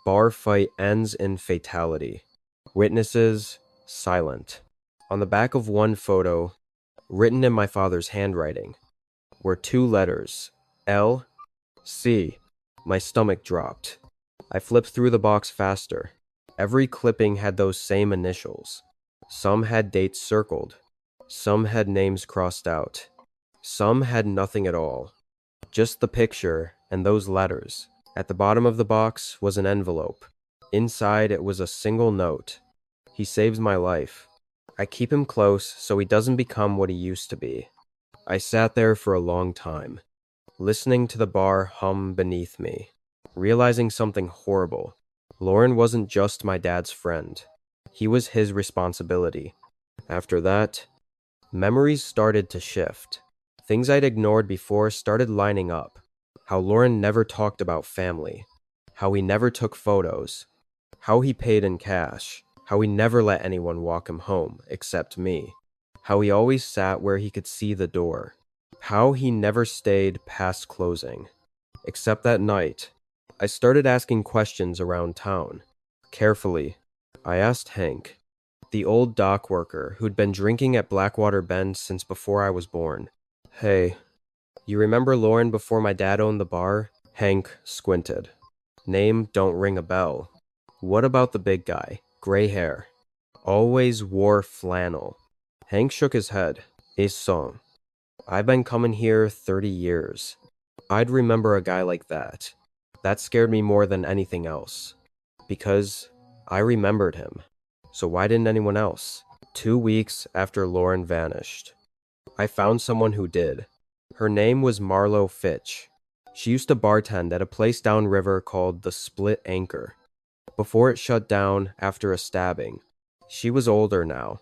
Bar fight ends in fatality. Witnesses, silent. On the back of one photo, written in my father's handwriting, were two letters, L, C. My stomach dropped. I flipped through the box faster. Every clipping had those same initials. Some had dates circled. Some had names crossed out. Some had nothing at all. Just the picture and those letters. At the bottom of the box was an envelope. Inside it was a single note. He saves my life. I keep him close so he doesn't become what he used to be. I sat there for a long time, listening to the bar hum beneath me, realizing something horrible. Lauren wasn't just my dad's friend. He was his responsibility. After that, memories started to shift. Things I'd ignored before started lining up. How Lauren never talked about family. How he never took photos. How he paid in cash. How he never let anyone walk him home, except me. How he always sat where he could see the door. How he never stayed past closing. Except that night, I started asking questions around town. Carefully, I asked Hank, the old dock worker who'd been drinking at Blackwater Bend since before I was born. Hey, you remember Lauren before my dad owned the bar? Hank squinted. Name don't ring a bell. What about the big guy? Gray hair. Always wore flannel. Hank shook his head. Son. I've been coming here 30 years. I'd remember a guy like that. That scared me more than anything else. Because I remembered him. So why didn't anyone else? 2 weeks after Lauren vanished, I found someone who did. Her name was Marlo Fitch. She used to bartend at a place downriver called the Split Anchor, before it shut down after a stabbing. She was older now,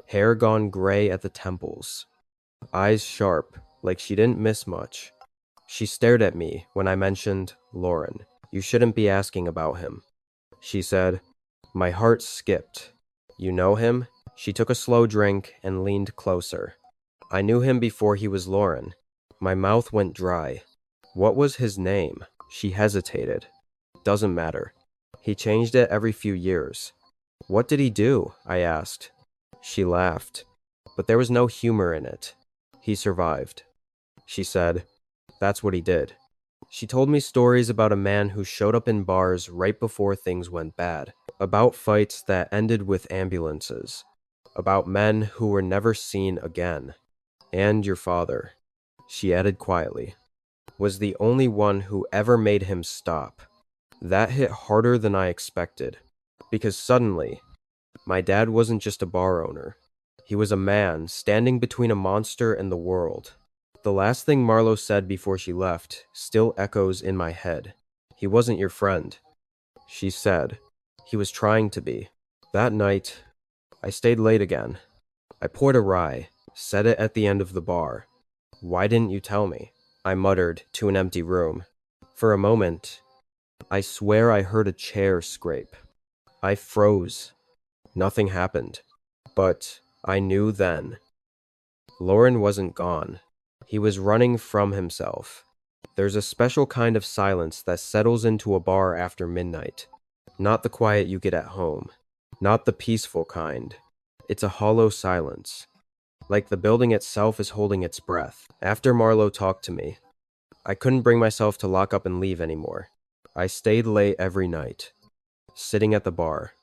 hair gone gray at the temples, eyes sharp, like she didn't miss much. She stared at me when I mentioned Lauren. You shouldn't be asking about him, she said. My heart skipped. You know him? She took a slow drink and leaned closer. I knew him before he was Lauren. My mouth went dry. What was his name? She hesitated. Doesn't matter. He changed it every few years. What did he do? I asked. She laughed, but there was no humor in it. He survived. She said, that's what he did. She told me stories about a man who showed up in bars right before things went bad, about fights that ended with ambulances, about men who were never seen again. And your father, she added quietly, was the only one who ever made him stop. That hit harder than I expected, because suddenly, my dad wasn't just a bar owner. He was a man standing between a monster and the world. The last thing Marlo said before she left still echoes in my head. He wasn't your friend. She said. He was trying to be. That night, I stayed late again. I poured a rye, set it at the end of the bar. Why didn't you tell me? I muttered to an empty room. For a moment, I swear I heard a chair scrape. I froze. Nothing happened. But I knew then. Lauren wasn't gone. He was running from himself. There's a special kind of silence that settles into a bar after midnight. Not the quiet you get at home. Not the peaceful kind. It's a hollow silence. Like the building itself is holding its breath. After Marlowe talked to me, I couldn't bring myself to lock up and leave anymore. I stayed late every night, sitting at the bar,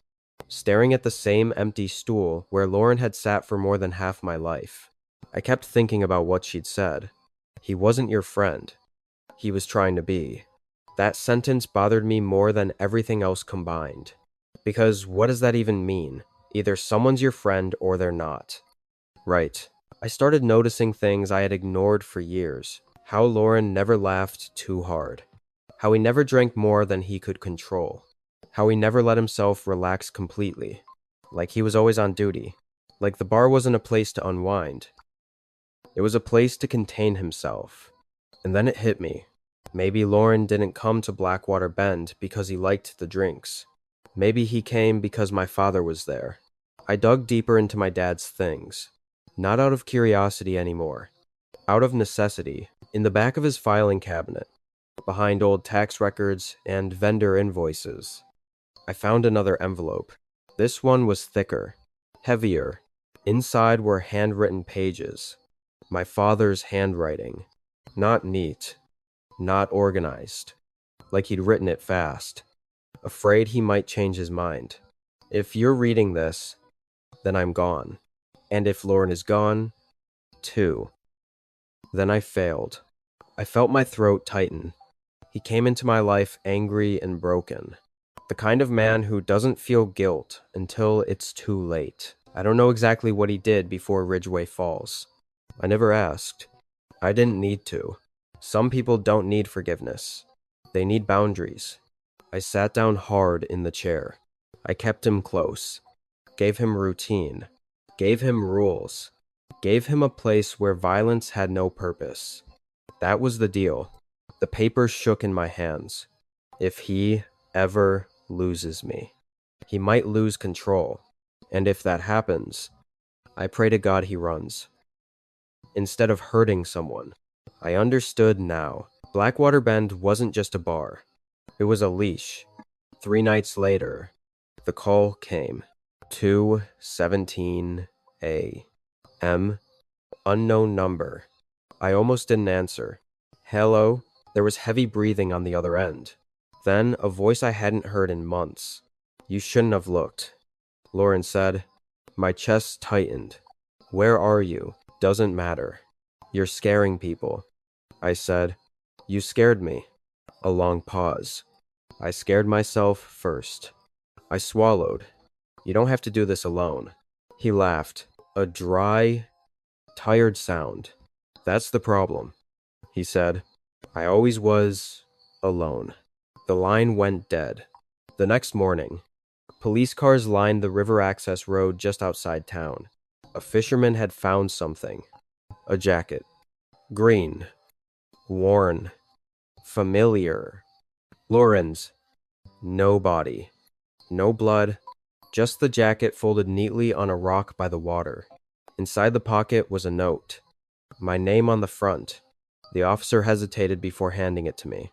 staring at the same empty stool where Lauren had sat for more than half my life. I kept thinking about what she'd said. He wasn't your friend. He was trying to be. That sentence bothered me more than everything else combined. Because what does that even mean? Either someone's your friend or they're not. Right. I started noticing things I had ignored for years. How Lauren never laughed too hard. How he never drank more than he could control. How he never let himself relax completely. Like he was always on duty. Like the bar wasn't a place to unwind. It was a place to contain himself. And then it hit me. Maybe Lauren didn't come to Blackwater Bend because he liked the drinks. Maybe he came because my father was there. I dug deeper into my dad's things. Not out of curiosity anymore. Out of necessity. In the back of his filing cabinet, behind old tax records and vendor invoices, I found another envelope. This one was thicker, heavier. Inside were handwritten pages. My father's handwriting. Not neat. Not organized. Like he'd written it fast. Afraid he might change his mind. If you're reading this, then I'm gone. And if Lauren is gone, too. Then I failed. I felt my throat tighten. He came into my life angry and broken. The kind of man who doesn't feel guilt until it's too late. I don't know exactly what he did before Ridgeway Falls. I never asked. I didn't need to. Some people don't need forgiveness. They need boundaries. I sat down hard in the chair. I kept him close. Gave him routine. Gave him rules. Gave him a place where violence had no purpose. That was the deal. The paper shook in my hands. If he ever loses me, he might lose control. And if that happens, I pray to God he runs. Instead of hurting someone. I understood now. Blackwater Bend wasn't just a bar. It was a leash. 3 nights later, the call came. 2:17 a.m. Unknown number. I almost didn't answer. Hello? There was heavy breathing on the other end. Then a voice I hadn't heard in months. You shouldn't have looked. Lauren said. My chest tightened. Where are you? Doesn't matter. You're scaring people. I said. You scared me. A long pause. I scared myself first. I swallowed. You don't have to do this alone. He laughed. A dry, tired sound. That's the problem, he said. I always was alone. The line went dead. The next morning, police cars lined the river access road just outside town. A fisherman had found something. A jacket. Green. Worn. Familiar. Lauren's. No body. No blood. Just the jacket folded neatly on a rock by the water. Inside the pocket was a note. My name on the front. The officer hesitated before handing it to me.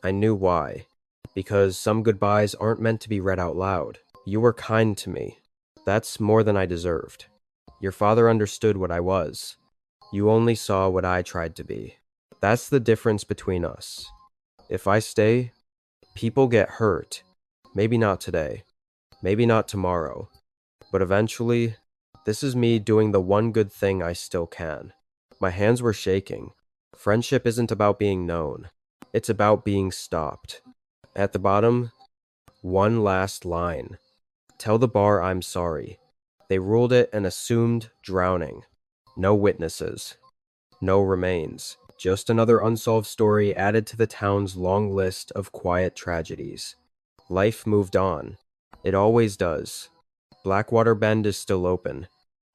I knew why. Because some goodbyes aren't meant to be read out loud. You were kind to me. That's more than I deserved. Your father understood what I was. You only saw what I tried to be. That's the difference between us. If I stay, people get hurt. Maybe not today. Maybe not tomorrow. But eventually, this is me doing the one good thing I still can. My hands were shaking. Friendship isn't about being known. It's about being stopped. At the bottom, one last line. Tell the bar I'm sorry. They ruled it an assumed drowning. No witnesses. No remains. Just another unsolved story added to the town's long list of quiet tragedies. Life moved on. It always does. Blackwater Bend is still open.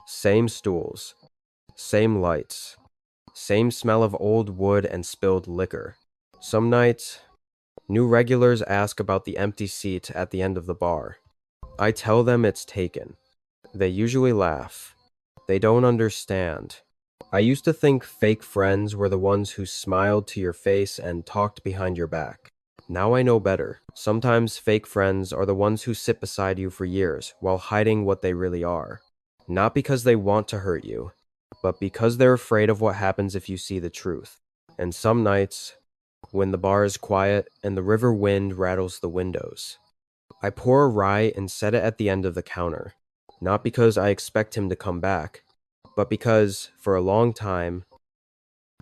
Same stools. Same lights. Same smell of old wood and spilled liquor. Some nights, New regulars ask about the empty seat at the end of the bar. I tell them it's taken. They usually laugh. They don't understand. I used to think fake friends were the ones who smiled to your face and talked behind your back. Now I know better. Sometimes fake friends are the ones who sit beside you for years while hiding what they really are. Not because they want to hurt you, but because they're afraid of what happens if you see the truth. And some nights, when the bar is quiet and the river wind rattles the windows, I pour a rye and set it at the end of the counter. Not because I expect him to come back, but because, for a long time,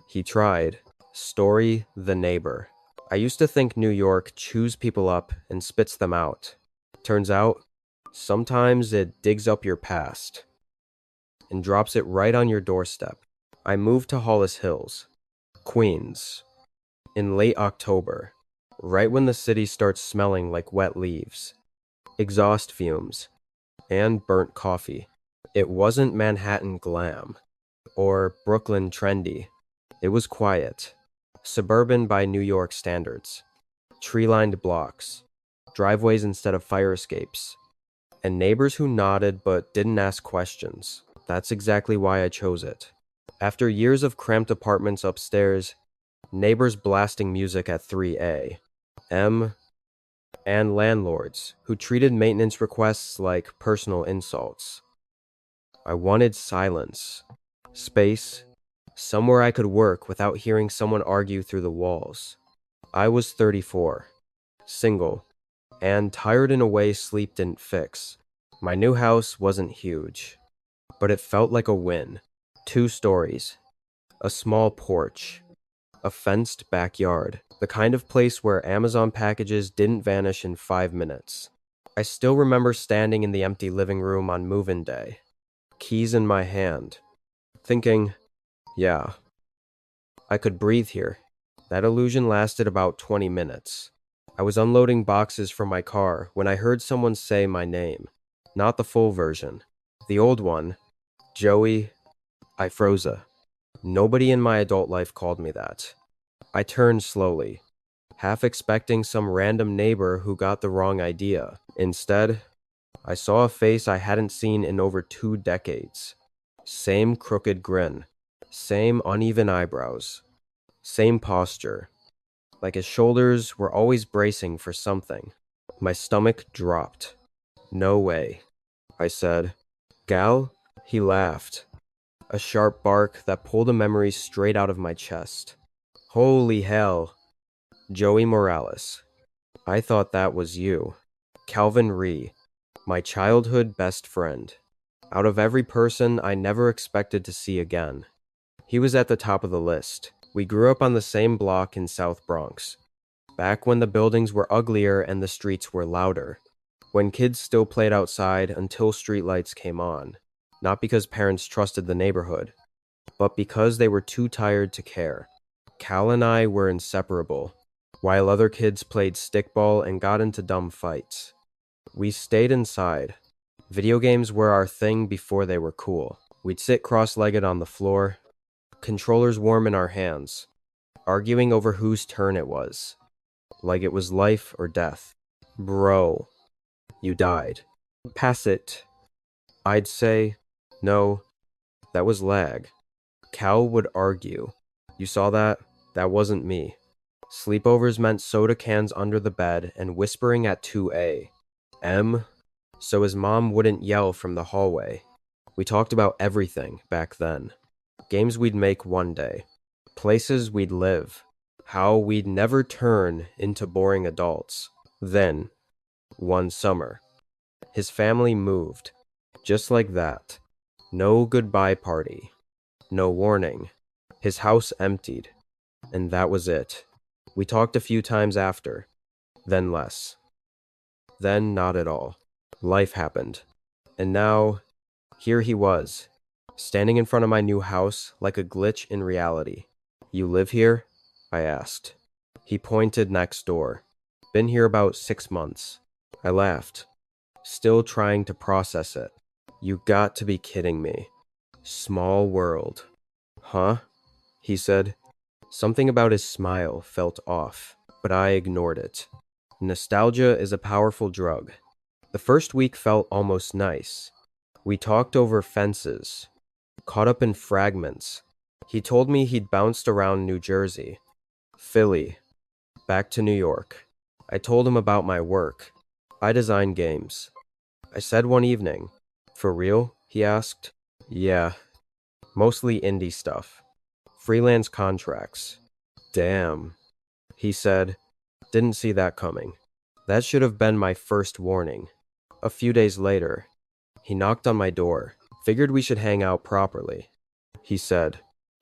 he tried. Story the neighbor. I used to think New York chews people up and spits them out. Turns out, sometimes it digs up your past and drops it right on your doorstep. I moved to Hollis Hills, Queens, in late October, right when the city starts smelling like wet leaves, exhaust fumes, and burnt coffee. It wasn't Manhattan glam or Brooklyn trendy. It was quiet, suburban by New York standards, tree-lined blocks, driveways instead of fire escapes, and neighbors who nodded but didn't ask questions. That's exactly why I chose it. After years of cramped apartments upstairs, neighbors blasting music at 3 a.m., and landlords who treated maintenance requests like personal insults, I wanted silence, space, somewhere I could work without hearing someone argue through the walls. I was 34, single, and tired in a way sleep didn't fix. My new house wasn't huge, but it felt like a win. 2 stories, a small porch, a fenced backyard, the kind of place where Amazon packages didn't vanish in 5 minutes. I still remember standing in the empty living room on move-in day, keys in my hand, thinking, yeah, I could breathe here. That illusion lasted about 20 minutes. I was unloading boxes from my car when I heard someone say my name. Not the full version. The old one, Joey. I froze. Nobody in my adult life called me that. I turned slowly, half expecting some random neighbor who got the wrong idea. Instead, I saw a face I hadn't seen in over 2 decades. Same crooked grin, same uneven eyebrows, same posture, like his shoulders were always bracing for something. My stomach dropped. No way, I said. Gal? He laughed, a sharp bark that pulled a memory straight out of my chest. Holy hell. Joey Morales. I thought that was you. Calvin Ree, my childhood best friend. Out of every person I never expected to see again, he was at the top of the list. We grew up on the same block in South Bronx, back when the buildings were uglier and the streets were louder, when kids still played outside until streetlights came on, not because parents trusted the neighborhood, but because they were too tired to care. Cal and I were inseparable, while other kids played stickball and got into dumb fights. We stayed inside. Video games were our thing before they were cool. We'd sit cross-legged on the floor, controllers warm in our hands, arguing over whose turn it was, like it was life or death. Bro, you died. Pass it. I'd say, no, that was lag. Cal would argue. You saw that? That wasn't me. Sleepovers meant soda cans under the bed and whispering at 2 a.m., so his mom wouldn't yell from the hallway. We talked about everything back then. Games we'd make one day. Places we'd live. How we'd never turn into boring adults. Then, one summer, his family moved. Just like that. No goodbye party. No warning. His house emptied. And that was it. We talked a few times after. Then less. Then not at all. Life happened. And now, here he was, standing in front of my new house like a glitch in reality. You live here? I asked. He pointed next door. Been here about 6 months. I laughed, still trying to process it. You got to be kidding me. Small world. Huh? He said. Something about his smile felt off. but I ignored it. Nostalgia is a powerful drug. The first week felt almost nice. We talked over fences, caught up in fragments. He told me he'd bounced around New Jersey, Philly, back to New York. I told him about my work. I design games. I said one evening, "For real?" he asked. "Yeah, mostly indie stuff. Freelance contracts." "Damn," he said. Didn't see that coming. That should have been my first warning. A few days later, he knocked on my door. Figured we should hang out properly. He said,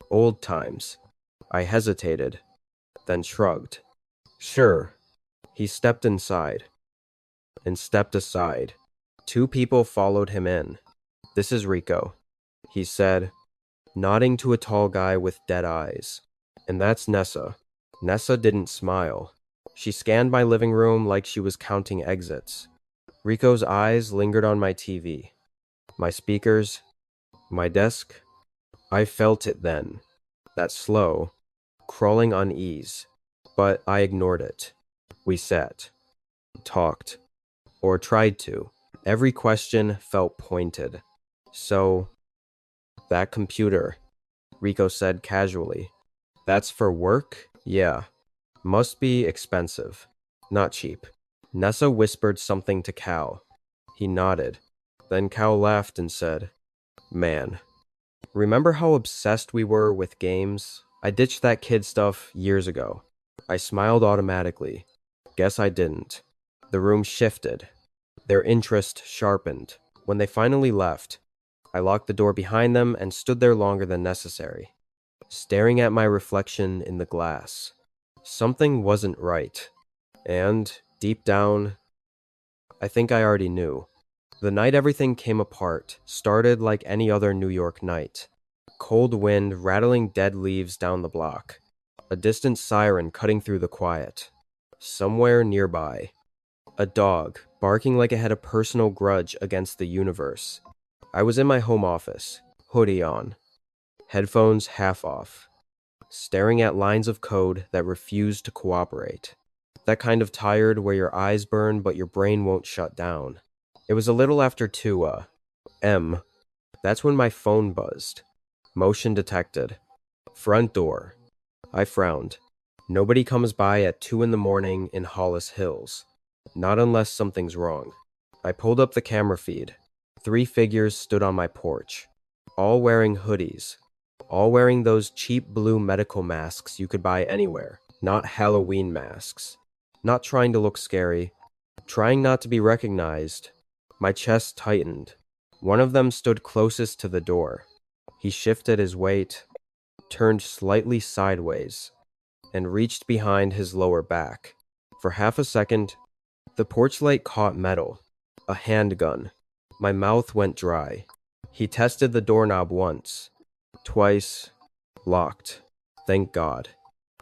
"Old times." I hesitated, then shrugged. "Sure." He stepped inside and stepped aside. Two people followed him in. "This is Rico," he said, nodding to a tall guy with dead eyes. "And that's Nessa." Nessa didn't smile. She scanned my living room like she was counting exits. Rico's eyes lingered on my TV, my speakers, my desk. I felt it then, that slow, crawling unease. But I ignored it. We sat, talked, or tried to. Every question felt pointed. "So, that computer," Rico said casually. "That's for work?" "Yeah. Must be expensive. Not cheap." Nessa whispered something to Cal. He nodded. Then Cal laughed and said, "Man, remember how obsessed we were with games? I ditched that kid stuff years ago." I smiled automatically. Guess I didn't. The room shifted. Their interest sharpened. When they finally left, I locked the door behind them and stood there longer than necessary, staring at my reflection in the glass. Something wasn't right. And, deep down, I think I already knew. The night everything came apart started like any other New York night. Cold wind rattling dead leaves down the block. A distant siren cutting through the quiet. Somewhere nearby, a dog barking like it had a personal grudge against the universe. I was in my home office, hoodie on, headphones half off, staring at lines of code that refused to cooperate. That kind of tired where your eyes burn but your brain won't shut down. It was a little after 2 M. That's when my phone buzzed. Motion detected. Front door. I frowned. Nobody comes by at 2 in the morning in Hollis Hills. Not unless something's wrong. I pulled up the camera feed. 3 figures stood on my porch. All wearing hoodies. All wearing those cheap blue medical masks you could buy anywhere. Not Halloween masks. Not trying to look scary. Trying not to be recognized. My chest tightened. One of them stood closest to the door. He shifted his weight, turned slightly sideways, and reached behind his lower back. For half a second, the porch light caught metal. A handgun. My mouth went dry. He tested the doorknob once. Twice. Locked. Thank God.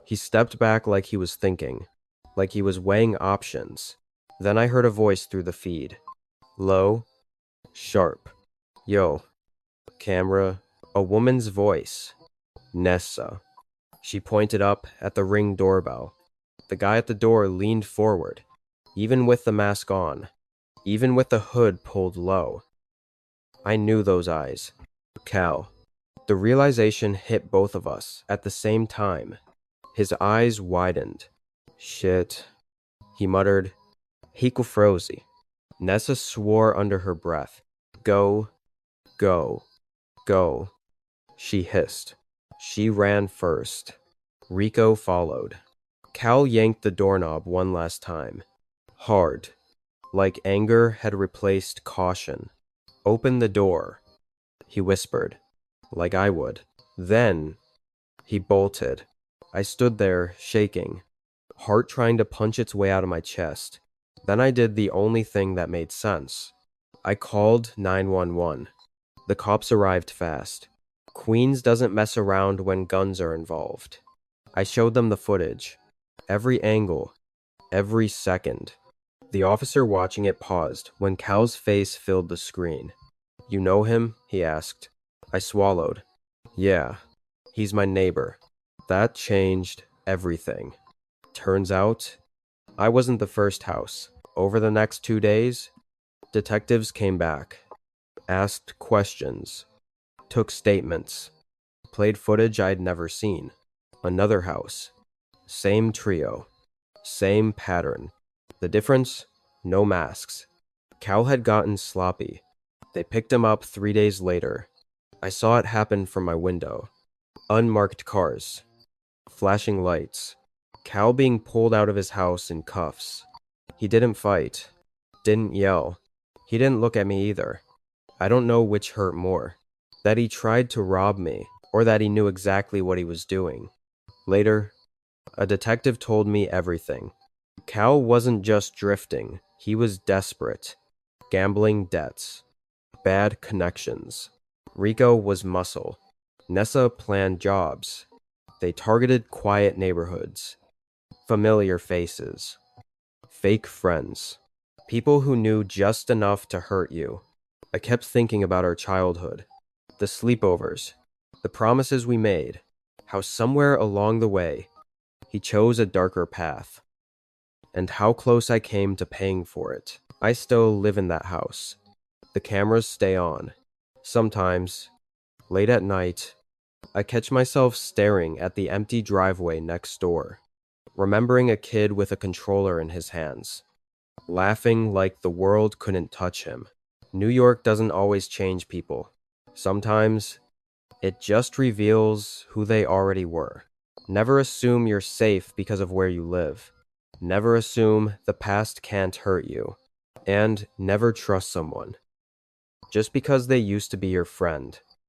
He stepped back like he was thinking. Like he was weighing options. Then I heard a voice through the feed. Low. Sharp. "Yo. Camera." A woman's voice. "Nessa." She pointed up at the Ring doorbell. The guy at the door leaned forward, even with the mask on, even with the hood pulled low. I knew those eyes. Cal. The realization hit both of us at the same time. His eyes widened. "Shit," he muttered. "Hiko frozy." Nessa swore under her breath. "Go, go, go." She hissed. She ran first. Rico followed. Cal yanked the doorknob one last time. Hard. Like anger had replaced caution. "Open the door," he whispered. Like I would. Then he bolted. I stood there, shaking, heart trying to punch its way out of my chest. Then I did the only thing that made sense. I called 911. The cops arrived fast. Queens doesn't mess around when guns are involved. I showed them the footage. Every angle. Every second. The officer watching it paused when Cal's face filled the screen. "You know him?" he asked. I swallowed. "Yeah. He's my neighbor." That changed everything. Turns out, I wasn't the first house. Over the next 2 days, detectives came back, asked questions, took statements, played footage I'd never seen. Another house. Same trio. Same pattern. The difference? No masks. Cal had gotten sloppy. They picked him up 3 days later. I saw it happen from my window. Unmarked cars. Flashing lights. Cal being pulled out of his house in cuffs. He didn't fight. Didn't yell. He didn't look at me either. I don't know which hurt more. That he tried to rob me, or that he knew exactly what he was doing. Later, a detective told me everything. Cal wasn't just drifting, he was desperate. Gambling debts. Bad connections. Rico was muscle. Nessa planned jobs. They targeted quiet neighborhoods. Familiar faces. Fake friends. People who knew just enough to hurt you. I kept thinking about our childhood. The sleepovers. The promises we made. How somewhere along the way, he chose a darker path. And how close I came to paying for it. I still live in that house. The cameras stay on. Sometimes, late at night, I catch myself staring at the empty driveway next door, remembering a kid with a controller in his hands, laughing like the world couldn't touch him. New York doesn't always change people. Sometimes, it just reveals who they already were. Never assume you're safe because of where you live. Never assume the past can't hurt you. And never trust someone just because they used to be your friend.